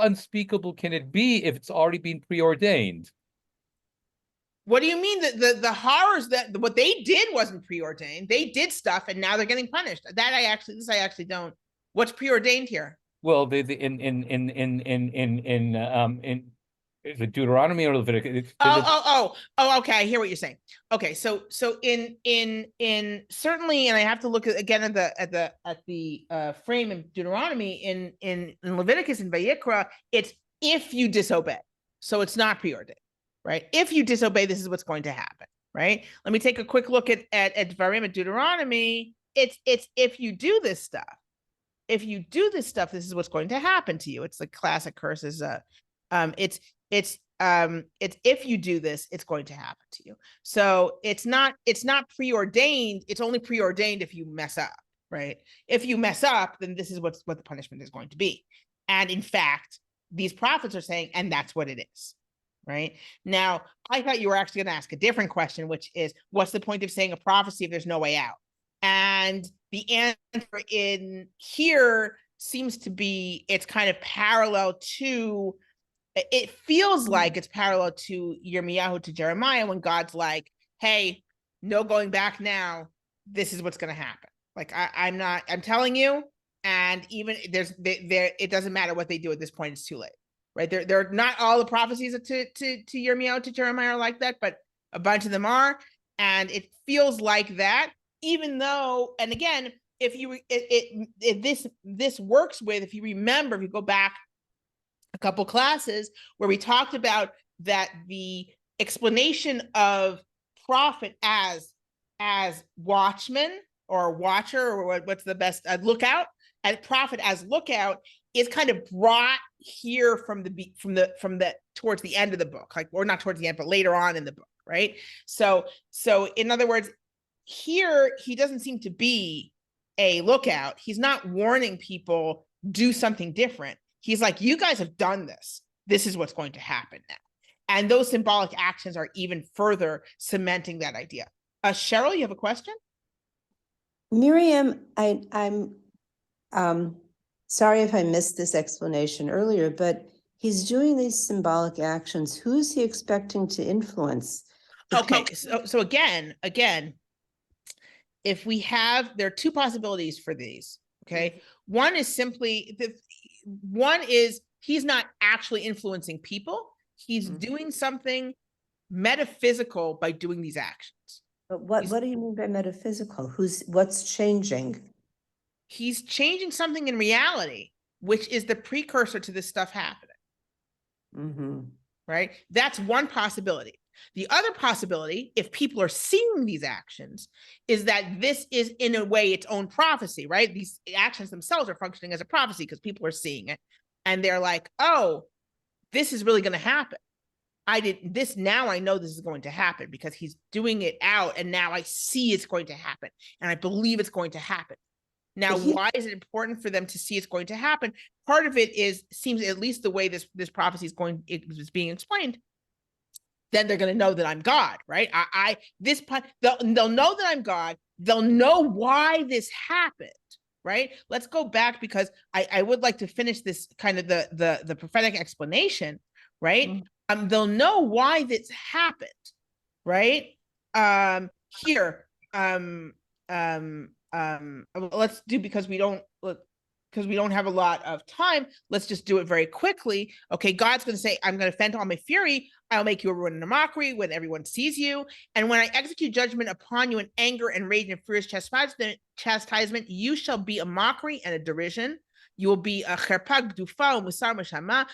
unspeakable can it be if it's already been preordained? What do you mean that the horrors that what they did wasn't preordained? They did stuff and now they're getting punished. That I actually don't. What's preordained here? Well, in is it Deuteronomy or Leviticus? Oh, okay. I hear what you're saying. Okay, so in certainly, and I have to look again at the frame in Deuteronomy in Leviticus and Vayikra, it's if you disobey. So it's not preordained, right? If you disobey, this is what's going to happen, right? Let me take a quick look at Dvarim and Deuteronomy. It's if you do this stuff. If you do this stuff, this is what's going to happen to you. It's the classic curses. It's if you do this, it's going to happen to you. So it's not preordained. It's only preordained if you mess up, right? If you mess up, then this is what the punishment is going to be. And in fact, these prophets are saying, and that's what it is, right? Now, I thought you were actually going to ask a different question, which is, what's the point of saying a prophecy if there's no way out? And the answer in here seems to be it's kind of parallel to, it feels like it's parallel to Yirmiyahu to Jeremiah when God's like, hey, no going back now. This is what's going to happen. Like, I'm telling you. And even it doesn't matter what they do at this point. It's too late, right? They're not all the prophecies to Yirmiyahu to Jeremiah are like that, but a bunch of them are. And it feels like that. Even though, and again, if you this works with, if you remember, if you go back a couple classes where we talked about that the explanation of prophet as watchman or watcher, or what's the best lookout, and prophet as lookout is kind of brought here from the towards the end of the book, like, or not towards the end, but later on in the book, right? So in other words, here he doesn't seem to be a lookout. He's not warning people do something different. He's like, you guys have done this. This is what's going to happen now. And those symbolic actions are even further cementing that idea. Cheryl, you have a question? Miriam, I'm sorry if I missed this explanation earlier, but he's doing these symbolic actions. Who's he expecting to influence? Okay, so again, if we have, there are two possibilities for these, okay? One is simply, one is he's not actually influencing people. He's doing something metaphysical by doing these actions. But what do you mean by metaphysical? What's changing? He's changing something in reality, which is the precursor to this stuff happening. Right? That's one possibility. The other possibility, if people are seeing these actions, is that this is in a way its own prophecy, right? These actions themselves are functioning as a prophecy because people are seeing it. And they're like, oh, this is really going to happen. Now I know this is going to happen because he's doing it out, and now I see it's going to happen, and I believe it's going to happen. Now, why is it important for them to see it's going to happen? Part of it seems, at least the way this prophecy is being explained, then they're going to know that I'm God, right? They'll know that I'm God. They'll know why this happened, right? Let's go back, because I would like to finish this kind of the prophetic explanation, right? They'll know why this happened, right? Here, let's do, because we don't have a lot of time, let's just do it very quickly. Okay, God's going to say, I'm going to vent all my fury. I'll make you a ruin and a mockery when everyone sees you. And when I execute judgment upon you in anger and rage and furious chastisement, you shall be a mockery and a derision. You will be a cherpag dufa musar mashama,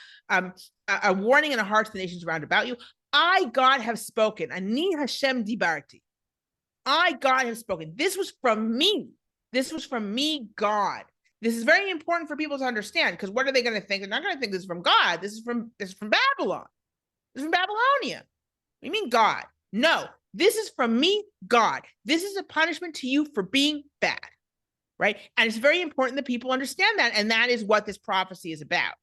a warning and a heart to the nations round about you. I, God, have spoken. Ani Hashem dibarti. I, God, have spoken. This was from me. This was from me, God. This is very important for people to understand, because what are they going to think? They're not going to think this is from God. This is from Babylon. This is from Babylonia. What do you mean, God? No, this is from me, God. This is a punishment to you for being bad, right? And it's very important that people understand that, and that is what this prophecy is about.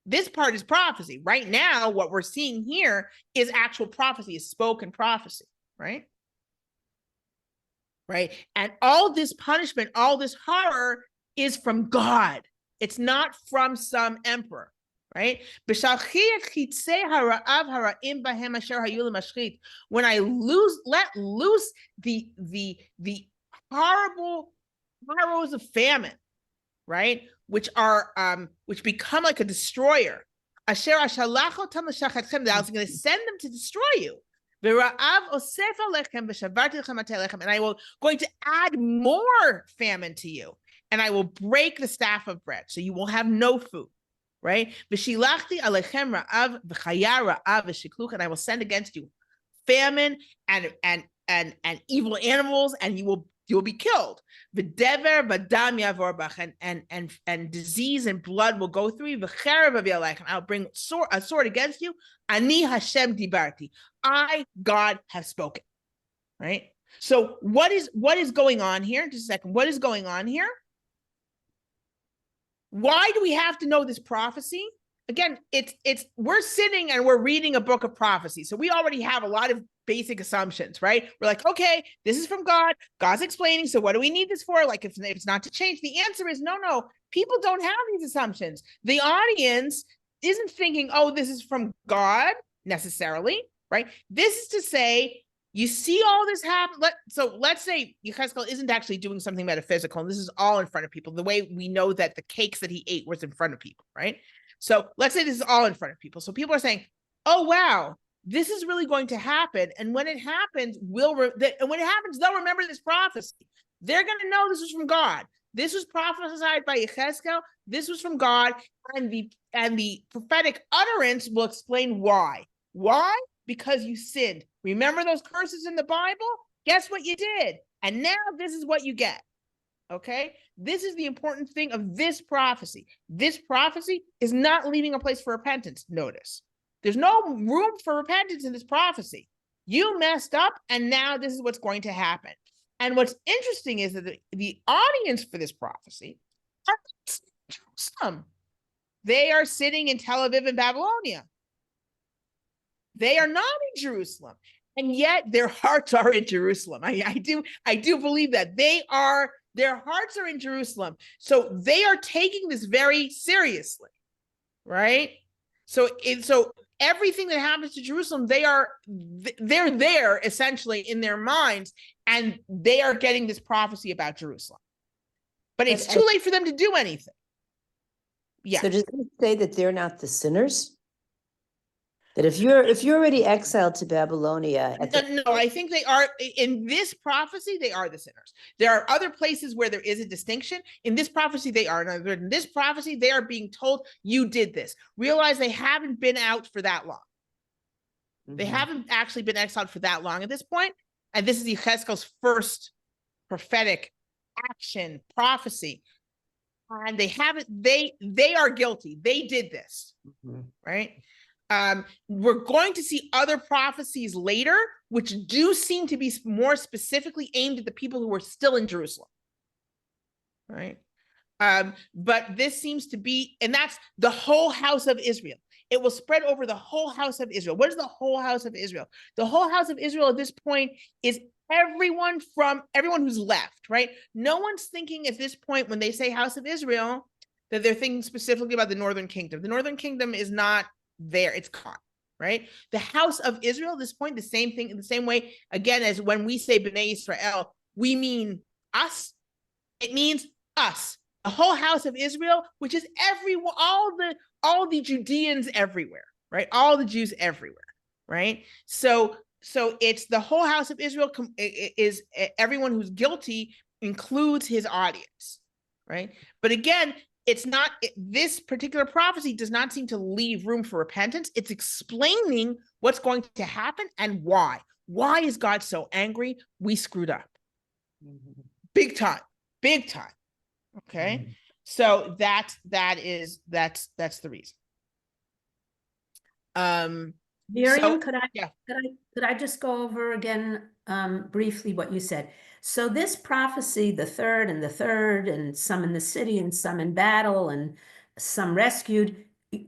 This part is prophecy. Right now, what we're seeing here is actual prophecy, is spoken prophecy, right? Right? And all this punishment, all this horror is from God. It's not from some emperor, right? When I let loose the horrible arrows of famine, right? Which which become like a destroyer. I was going to send them to destroy you. And I will going to add more famine to you, and I will break the staff of bread, so you will have no food, right? And I will send against you famine and evil animals, and you will be killed. And disease and blood will go through you. And I'll bring a sword against you. Ani Hashem dibarti. I, God, have spoken. Right? So what is going on here? Just a second. What is going on here? Why do we have to know this prophecy? Again, we're sitting and we're reading a book of prophecy. So we already have a lot of basic assumptions, right? We're like, okay, this is from God. God's explaining. So what do we need this for? Like, if it's not to change, the answer is no. People don't have these assumptions. The audience isn't thinking, oh, this is from God necessarily, right? This is to say, you see all this happen. So let's say Ezekiel isn't actually doing something metaphysical, and this is all in front of people. The way we know that the cakes that he ate was in front of people, right? So let's say this is all in front of people. So people are saying, oh, wow, this is really going to happen. And when it happens, they'll remember this prophecy. They're going to know this was from God. This was prophesied by Ezekiel. This was from God. And the prophetic utterance will explain why. Why? Because you sinned. Remember those curses in the Bible? Guess what you did? And now this is what you get. Okay? This is the important thing of this prophecy. This prophecy is not leaving a place for repentance. Notice. There's no room for repentance in this prophecy. You messed up, and now this is what's going to happen. And what's interesting is that the audience for this prophecy are Jerusalem. They are sitting in Tel Aviv and Babylonia. They are not in Jerusalem, and yet their hearts are in Jerusalem. I do believe that their hearts are in Jerusalem. So they are taking this very seriously, right? So everything that happens to Jerusalem, they're there essentially in their minds, and they are getting this prophecy about Jerusalem. But it's too late for them to do anything. Yeah. So does it say that they're not the sinners? That if you're already exiled to Babylonia, no, I think they are in this prophecy. They are the sinners. There are other places where there is a distinction. In this prophecy, they are. In this prophecy, they are being told, "You did this." Realize they haven't been out for that long. Mm-hmm. They haven't actually been exiled for that long at this point. And this is Ezekiel's first prophetic action prophecy. And they haven't. They are guilty. They did this, right? We're going to see other prophecies later, which do seem to be more specifically aimed at the people who are still in Jerusalem, right? But this seems to be, and that's the whole house of Israel. It will spread over the whole house of Israel. What is the whole house of Israel? The whole house of Israel at this point is everyone who's left, right? No one's thinking at this point when they say house of Israel that they're thinking specifically about the northern kingdom. The northern kingdom is not there, it's gone, right? The house of Israel at this point, the same thing, in the same way, again, as when we say Bnei Israel, we mean us. It means us, the whole house of Israel, which is everyone, all the Judeans everywhere, right? All the Jews everywhere, right? So it's the whole house of Israel is everyone who's guilty, includes his audience, right? But again, it's not, this particular prophecy does not seem to leave room for repentance. It's explaining what's going to happen and why. Why is God so angry? We screwed up. Big time. Okay. So that's the reason. Miriam, could I just go over again briefly what you said? So this prophecy, the third, and some in the city and some in battle and some rescued,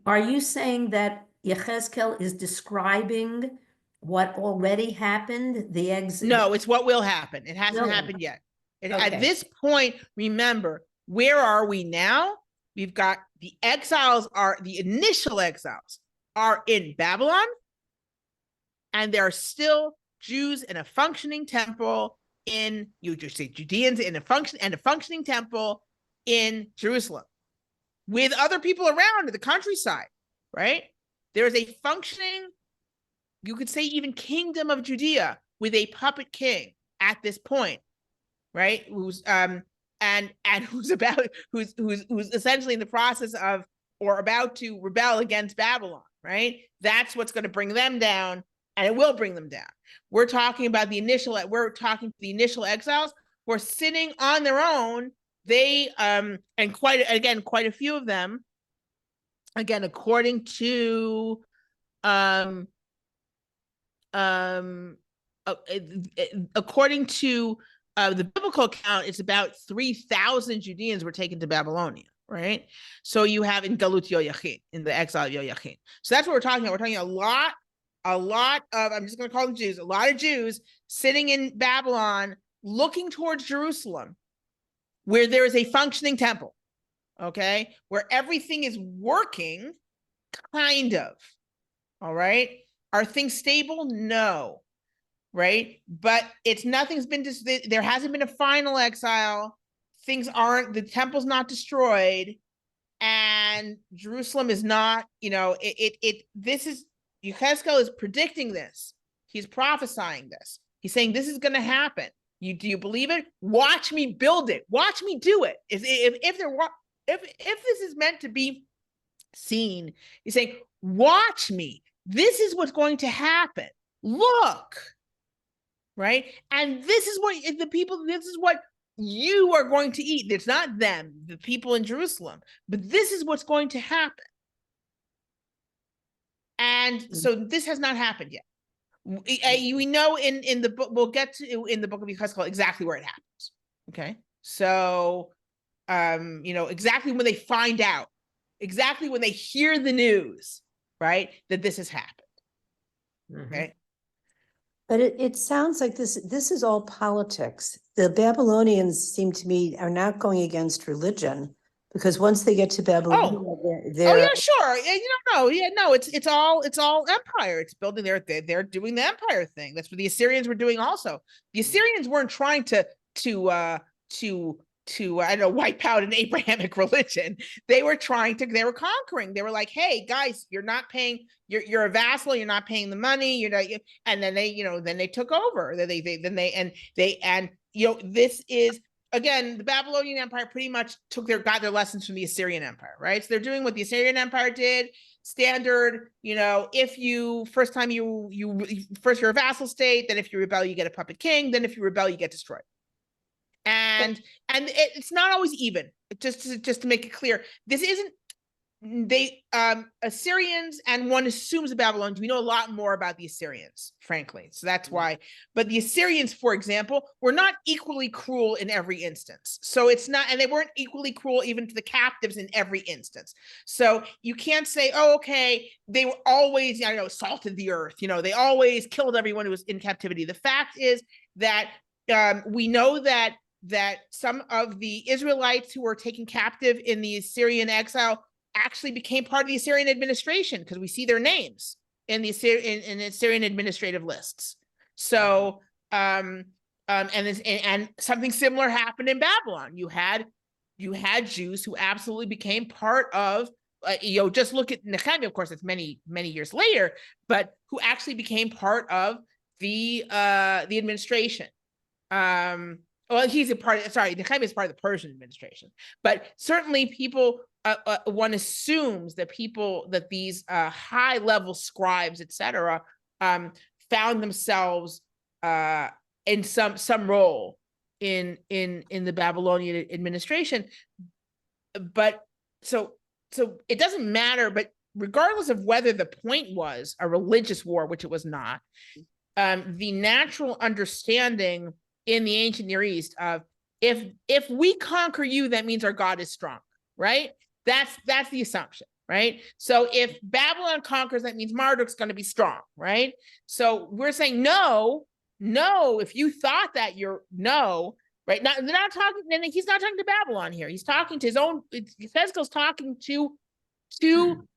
are you saying that Ezekiel is describing what already happened? The exile? No, it's what will happen. It hasn't happened yet. At this point, remember, where are we now? we've got the initial exiles are in Babylon, and there are still Jews in a functioning temple in, you just say Judeans in a functioning temple in Jerusalem, with other people around in the countryside, right? There is a functioning, you could say even kingdom of Judea with a puppet king at this point, right? Who's who's essentially in the process of or about to rebel against Babylon, right? That's what's going to bring them down, and it will bring them down. We're talking about the initial exiles who are sitting on their own. They and quite a few of them, again, according to according to the biblical account, it's about 3,000 Judeans were taken to Babylonia, right? So you have in Galut Yoyachin, in the exile of Yoyachin. So that's what we're talking about. We're talking a lot of, I'm just going to call them Jews, a lot of Jews sitting in Babylon, looking towards Jerusalem, where there is a functioning temple, okay? Where everything is working, kind of, all right? Are things stable? No. Right? But nothing's been, there hasn't been a final exile. The temple's not destroyed, and Jerusalem is not, this is, Ezekiel is predicting this. He's prophesying this. He's saying this is going to happen. Do you believe it? Watch me build it. Watch me do it. If this is meant to be seen, he's saying, watch me. This is what's going to happen. Look. Right? And this is what you are going to eat. It's not them, the people in Jerusalem, but this is what's going to happen. And so this has not happened yet. We know in the book, we'll get to in the book of Ezekiel exactly where it happens. Okay. So, exactly when they find out, exactly when they hear the news, right, that this has happened. Okay. But it sounds like this is all politics. The Babylonians seem to me are not going against religion, because once they get to Babylon, they're yeah, sure. It's all empire. It's building they're doing the empire thing. That's what the Assyrians were doing also. The Assyrians weren't trying to wipe out an Abrahamic religion. They were conquering. They were like, hey guys, you're not paying, you're a vassal, you're not paying the money, and then they took over. This is, again, the Babylonian Empire pretty much got their lessons from the Assyrian Empire, right? So they're doing what the Assyrian Empire did, standard, if you first you're a vassal state, then if you rebel, you get a puppet king, then if you rebel, you get destroyed. And it's not always even, just to make it clear. This isn't, Assyrians, and one assumes the Babylonians, we know a lot more about the Assyrians, frankly. So that's why, but the Assyrians, for example, were not equally cruel in every instance. So it's not, and they weren't equally cruel even to the captives in every instance. So you can't say, oh, okay, they were always, salted the earth, they always killed everyone who was in captivity. The fact is that we know that some of the Israelites who were taken captive in the Assyrian exile actually became part of the Assyrian administration, because we see their names in the Assyrian administrative lists. So, and something similar happened in Babylon. You had Jews who absolutely became part of, just look at Nehemiah, of course, it's many, many years later, but who actually became part of the administration. Well, Nehemiah is part of the Persian administration, but certainly people, one assumes that these high-level scribes, etc., found themselves in some role in the Babylonian administration. But so it doesn't matter. But regardless of whether the point was a religious war, which it was not, the natural understanding in the ancient Near East of if we conquer you, that means our God is strong, right? That's the assumption, right? So if Babylon conquers, that means Marduk's going to be strong, right? So we're saying no. If you thought that, right? They're not talking, and he's not talking to Babylon here. He's talking to his own, Ezekiel's talking to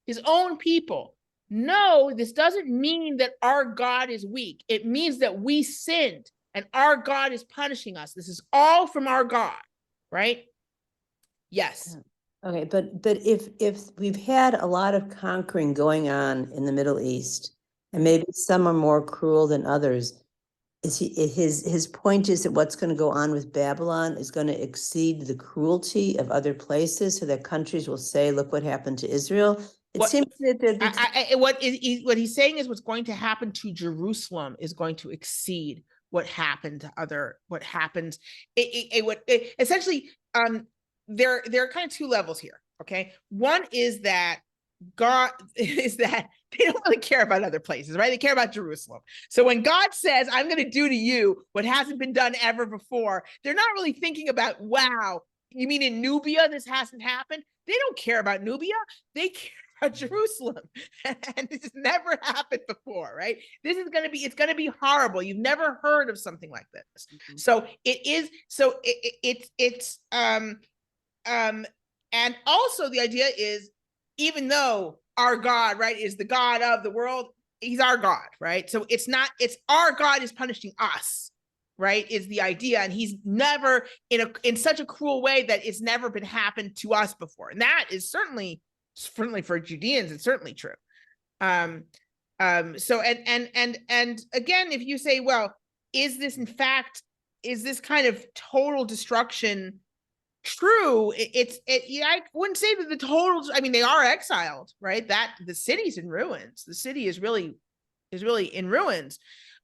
his own people. No, this doesn't mean that our God is weak. It means that we sinned and our God is punishing us. This is all from our God, right? Yes. Okay, but if we've had a lot of conquering going on in the Middle East, and maybe some are more cruel than others, his point is that what's going to go on with Babylon is going to exceed the cruelty of other places, so that countries will say, "Look what happened to Israel." It seems that there'd be what he's saying is what's going to happen to Jerusalem is going to exceed what happened to what happens. Essentially, there are kind of two levels here. Okay, one is that God is that they don't really care about other places, right? They care about Jerusalem. So when God says, "I'm going to do to you what hasn't been done ever before," they're not really thinking about, wow, you mean in Nubia this hasn't happened? They don't care about Nubia. They care about Jerusalem. And this has never happened before, right? This is going to be, it's going to be horrible. You've never heard of something like this. Mm-hmm. So it is, so it's and also the idea is, even though our God, right, is the God of the world, he's our God, right? So it's not, it's our God is punishing us, right, is the idea. And he's never in such a cruel way that it's never been happened to us before. And that is certainly for Judeans, it's certainly true. So and again, if you say, well, is this kind of total destruction true? I wouldn't say that the total, I mean, they are exiled, right? That the city's in ruins. The city is really in ruins.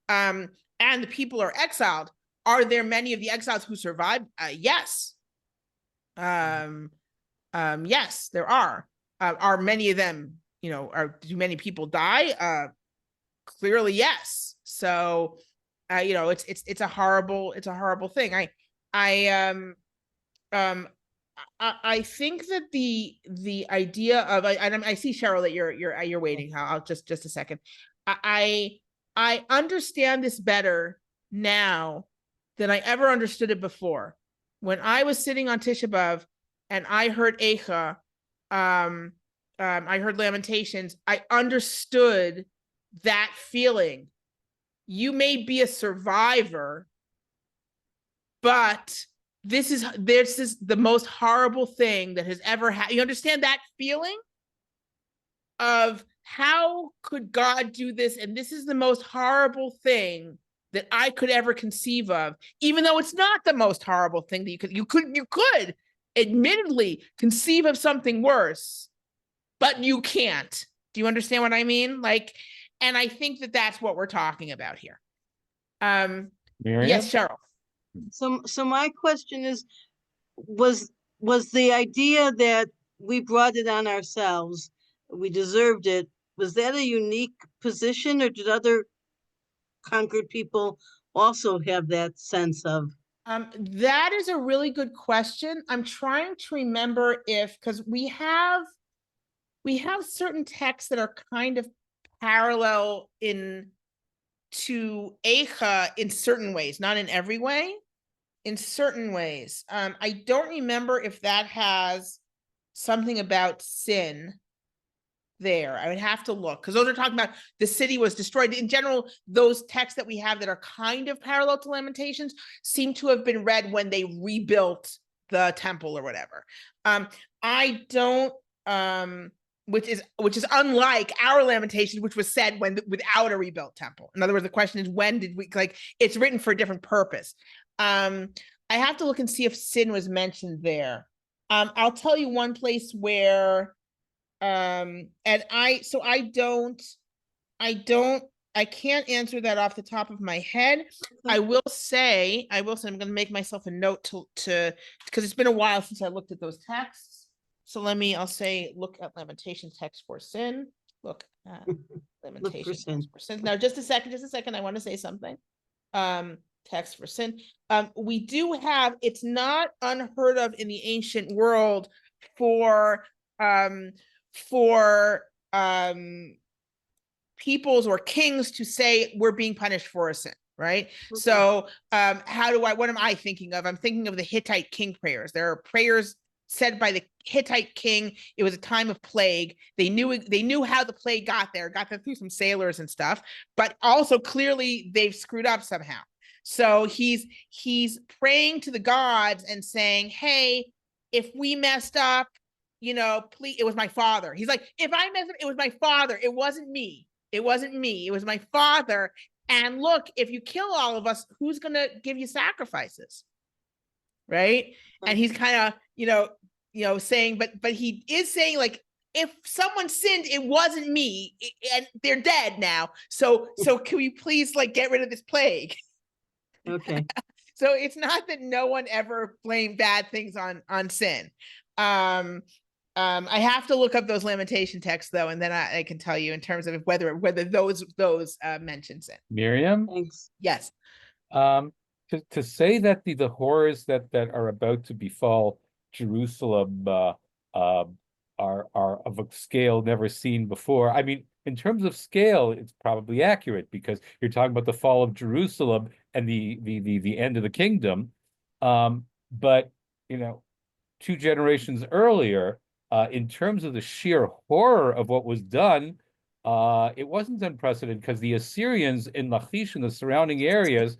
And the people are exiled. Are there many of the exiles who survived? Yes. Yes, there are. Are many of them, do many people die? Clearly, yes. So, it's a horrible thing. I think that the idea of, I see, Cheryl, that you're waiting. I'll just a second. I understand this better now than I ever understood it before. When I was sitting on Tisha B'Av and I heard Eicha, I heard Lamentations, I understood that feeling. You may be a survivor, but this is the most horrible thing that has ever happened. You understand that feeling of how could God do this? And this is the most horrible thing that I could ever conceive of, even though it's not the most horrible thing that you could admittedly conceive of something worse, but you can't. Do you understand what I mean? Like, and I think that that's what we're talking about here. Yes, Cheryl. So my question is, was the idea that we brought it on ourselves, we deserved it, was that a unique position, or did other conquered people also have that sense of? That is a really good question. I'm trying to remember because we have certain texts that are kind of parallel to Eicha in certain ways, not in every way, in certain ways. I don't remember if that has something about sin there. I would have to look, because those are talking about the city was destroyed. In general, those texts that we have that are kind of parallel to Lamentations seem to have been read when they rebuilt the temple or whatever. I don't, which is unlike our Lamentations, which was said without a rebuilt temple. In other words, the question is, when did we, like, it's written for a different purpose. I have to look and see if sin was mentioned there. I'll tell you one place where, and I can't answer that off the top of my head. I will say I'm going to make myself a note to because it's been a while since I looked at those texts. So I'll say, look at Lamentations text for sin. Look at Lamentations text for sin. Now, just a second. I want to say something. Text for sin. We do have, it's not unheard of in the ancient world for peoples or kings to say, we're being punished for a sin. right? Okay. So what am I thinking of? I'm thinking of the Hittite king prayers. There are prayers said by the Hittite king. It was a time of plague. They knew how the plague got there through some sailors and stuff, but also clearly they've screwed up somehow. So he's praying to the gods and saying, hey, if we messed up, please, it was my father. He's like, if I messed up, it was my father. It wasn't me. It wasn't me. It was my father. And look, if you kill all of us, who's going to give you sacrifices? Right. And he's kind of, saying, but he is saying, like, if someone sinned, it wasn't me, and they're dead now. So can we please, like, get rid of this plague? Okay. So it's not that no one ever blamed bad things on sin. I have to look up those lamentation texts though, and then I can tell you in terms of whether those mention sin. Miriam? Thanks. Yes. To say that the horrors that are about to befall Jerusalem are of a scale never seen before. I mean, in terms of scale, it's probably accurate because you're talking about the fall of Jerusalem and the end of the kingdom. But 2 generations earlier, in terms of the sheer horror of what was done, it wasn't unprecedented because the Assyrians in Lachish and the surrounding areas,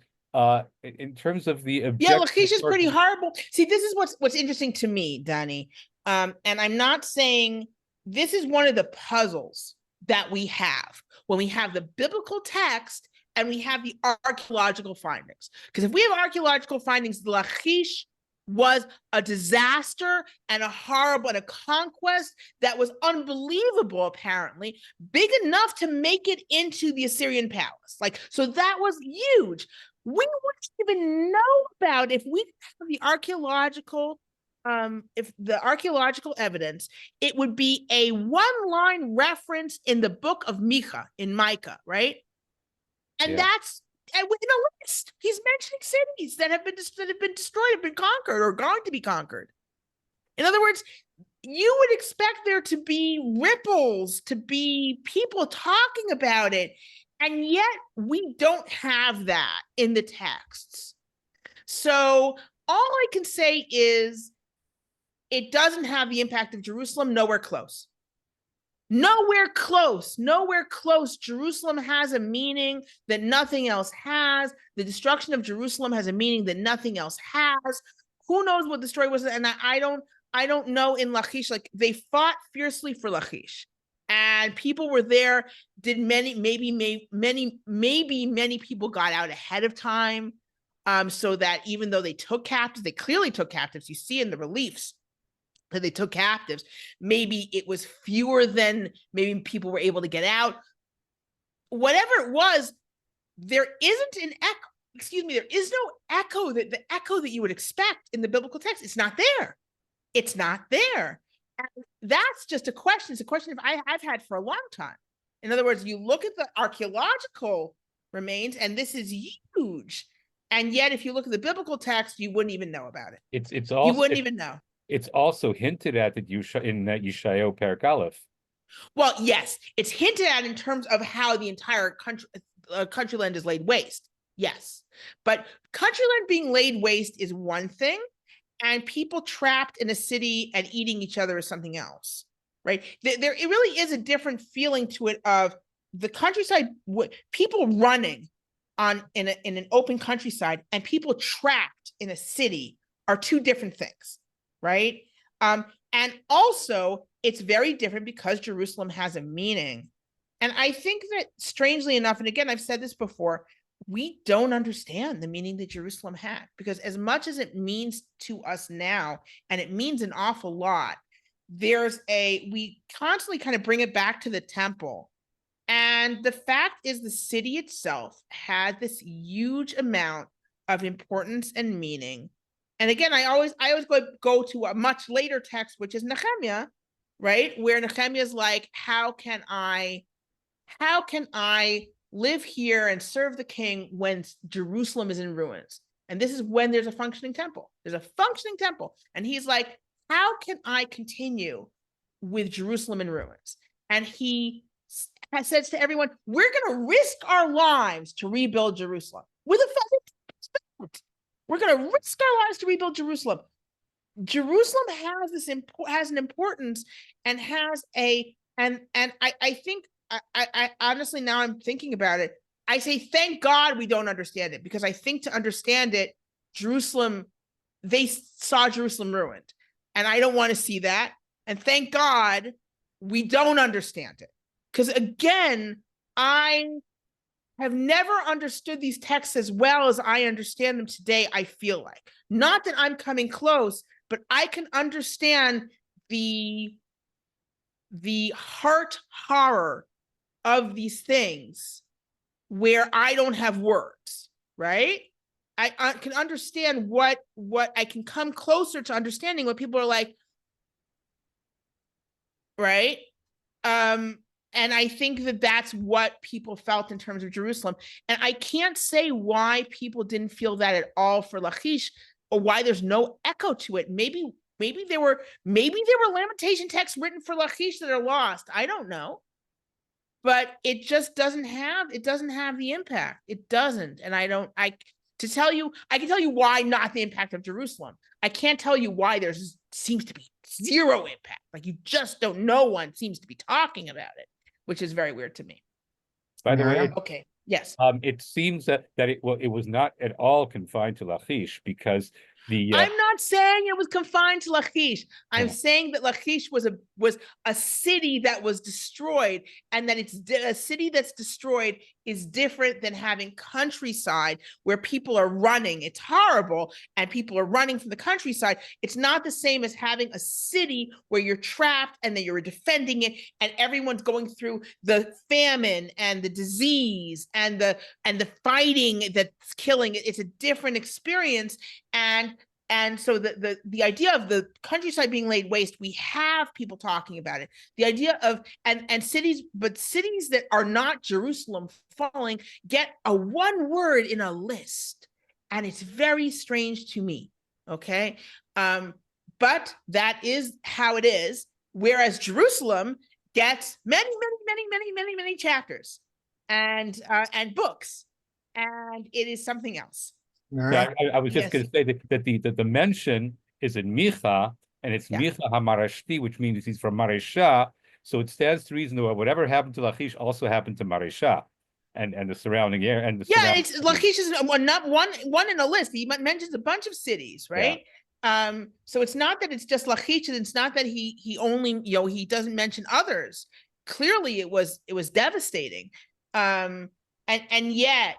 in terms of the Lachish is pretty horrible. See, this is what's interesting to me, Danny. And I'm not saying this is one of the puzzles that we have when we have the biblical text and we have the archaeological findings. Because if we have archaeological findings, Lachish was a disaster and a horrible and a conquest that was unbelievable, apparently, big enough to make it into the Assyrian palace. So that was huge. We wouldn't even know about if we have the archaeological evidence. It would be a one-line reference in the book of Micah, right? And that's in a list. He's mentioning cities that have been destroyed, have been conquered, or going to be conquered. In other words, you would expect there to be ripples, to be people talking about it, and yet we don't have that in the texts. So all I can say is it doesn't have the impact of Jerusalem. Nowhere close. Nowhere close. Nowhere close. Jerusalem has a meaning that nothing else has. The destruction of Jerusalem has a meaning that nothing else has. Who knows what the story was? And I don't know in Lachish. Like, they fought fiercely for Lachish, and people were there. Maybe many people got out ahead of time, so that even though they took captives, they clearly took captives. You see in the reliefs that they took captives. Maybe it was fewer than maybe people were able to get out. Whatever it was, there isn't an echo. There is no echo, the echo that you would expect in the biblical text. It's not there. It's not there. And that's just a question. It's a question I've had for a long time. In other words, you look at the archaeological remains, and this is huge. And yet, if you look at the biblical text, you wouldn't even know about it. It's also, you wouldn't even know. It's also hinted at that in Yeshayahu Perek Aleph. Well, yes, it's hinted at in terms of how the entire countryland is laid waste. Yes, but countryland being laid waste is one thing, and people trapped in a city and eating each other is something else, right? It really is a different feeling to it of the countryside, people running in an open countryside and people trapped in a city are two different things. Right. And also, it's very different because Jerusalem has a meaning. And I think that, strangely enough, and again, I've said this before, we don't understand the meaning that Jerusalem had, because as much as it means to us now, and it means an awful lot, we constantly kind of bring it back to the temple. And the fact is, the city itself had this huge amount of importance and meaning. And again, I always go to a much later text, which is Nehemiah, right? Where Nehemiah is like, how can I live here and serve the king when Jerusalem is in ruins? And this is when there's a functioning temple. There's a functioning temple. And he's like, how can I continue with Jerusalem in ruins? And he says to everyone, we're going to risk our lives to rebuild Jerusalem. with a feather. We're going to risk our lives to rebuild Jerusalem. Jerusalem has this has an importance and has a and I think I honestly, now I'm thinking about it, I say thank God we don't understand it, because I think to understand it, Jerusalem, they saw Jerusalem ruined, and I don't want to see that. And thank God we don't understand it, because again, I have never understood these texts as well as I understand them today. I feel like, not that I'm coming close, but I can understand the heart horror of these things where I don't have words, right? I can understand what I can come closer to understanding what people are like, right? And I think that that's what people felt in terms of Jerusalem. And I can't say why people didn't feel that at all for Lachish, or why there's no echo to it. Maybe there were lamentation texts written for Lachish that are lost. I don't know. But it just doesn't have the impact. It doesn't. And I can tell you why not the impact of Jerusalem. I can't tell you why there seems to be zero impact. Like, you just don't, no one seems to be talking about it, which is very weird to me. By the way, okay, yes. It seems that it was not at all confined to Lachish, because I'm not saying it was confined to Lachish. I'm saying that Lachish was a city that was destroyed, and that a city that's destroyed is different than having countryside where people are running. It's horrible, and people are running from the countryside. It's not the same as having a city where you're trapped and that you're defending it, and everyone's going through the famine and the disease and the fighting that's killing it. It's a different experience. And so the idea of the countryside being laid waste, we have people talking about it. The idea of and cities, but cities that are not Jerusalem falling get a one word in a list, and it's very strange to me. Okay, but that is how it is. Whereas Jerusalem gets many chapters and books, and it is something else. Yeah, I was just going to say that the mention is in Micha, and it's Micha HaMarashti, which means he's from Maresha. So it stands to reason that whatever happened to Lachish also happened to Maresha, and the surrounding area. And it's Lachish is not one in a list. He mentions a bunch of cities, right? Yeah. So it's not that it's just Lachish, and it's not that he only, he doesn't mention others. Clearly, it was devastating, and yet,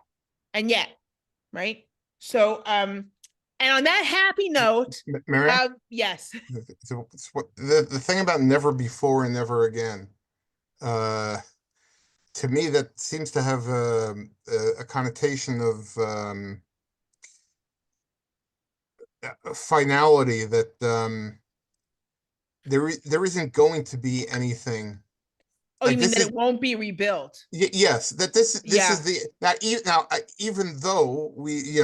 right? So, and on that happy note, yes. So the thing about never before and never again, to me, that seems to have a connotation of finality, that there isn't going to be anything. Oh, you mean that it won't be rebuilt? Yes, that this is even though we,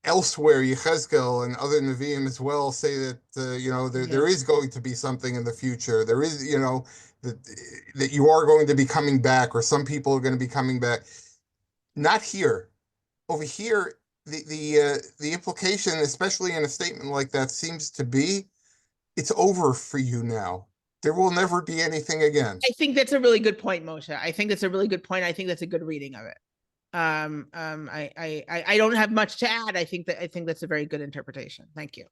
elsewhere, Yechezkel and other Nevi'im as well say that there is going to be something in the future. There is, that you are going to be coming back, or some people are going to be coming back. Not here. Over here, the implication, especially in a statement like that, seems to be it's over for you now. There will never be anything again. I think that's a really good point, Moshe. I think that's a really good point. I think that's a good reading of it. I don't have much to add. I think that's a very good interpretation. Thank you.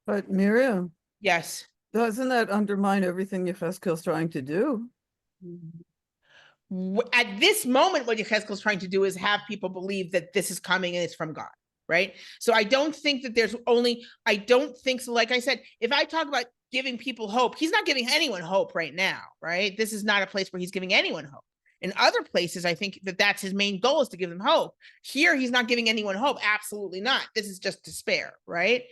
But Miriam, yes, doesn't that undermine everything Yechezkel's trying to do? At this moment, what Yechezkel's trying to do is have people believe that this is coming and it's from God. Right. So I don't think that I don't think so. Like I said, if I talk about giving people hope, he's not giving anyone hope right now. Right. This is not a place where he's giving anyone hope. In other places, I think that that's his main goal, is to give them hope. Here, he's not giving anyone hope. Absolutely not. This is just despair. Right.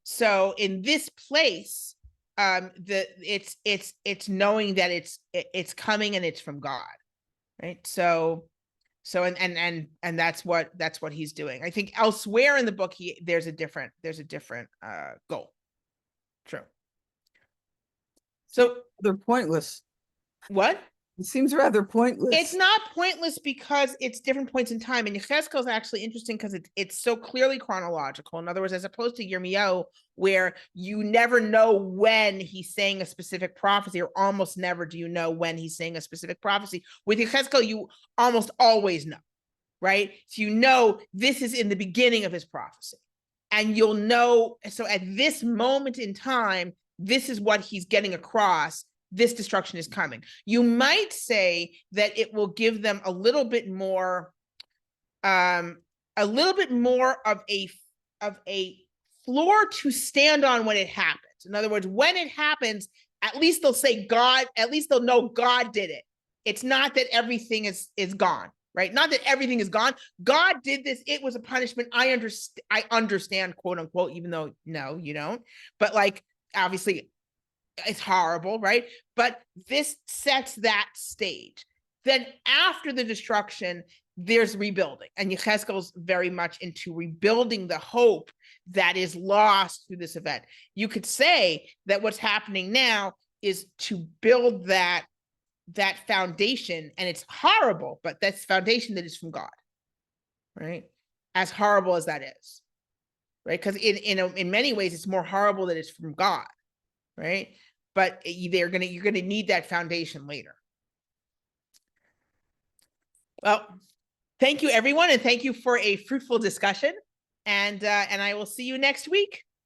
So in this place, it's knowing that it's coming and it's from God. Right. So and that's what he's doing. I think elsewhere in the book there's a different goal. True. So they're pointless. What? It seems rather pointless. It's not pointless because it's different points in time. And Yechezkel is actually interesting because it's so clearly chronological. In other words, as opposed to Yirmiyahu, where you never know when he's saying a specific prophecy, or almost never do you know when he's saying a specific prophecy. With Yechezkel, you almost always know, right? So you know this is in the beginning of his prophecy. And you'll know, so at this moment in time, this is what he's getting across. This destruction is coming. You might say that it will give them a little bit more of a floor to stand on when it happens. In other words, when it happens, at least they'll say God, at least they'll know God did it. It's not that everything is gone, right? Not that everything is gone. God did this. It was a punishment. I understand, quote unquote, even though no, you don't. But like, obviously, it's horrible, right? But this sets that stage. Then after the destruction, there's rebuilding. And Yechezkel's very much into rebuilding the hope that is lost through this event. You could say that what's happening now is to build that foundation, and it's horrible, but that's foundation that is from God, right? As horrible as that is, right? Because in many ways, it's more horrible that it's from God, right? But you're gonna need that foundation later. Well, thank you everyone, and thank you for a fruitful discussion. And I will see you next week.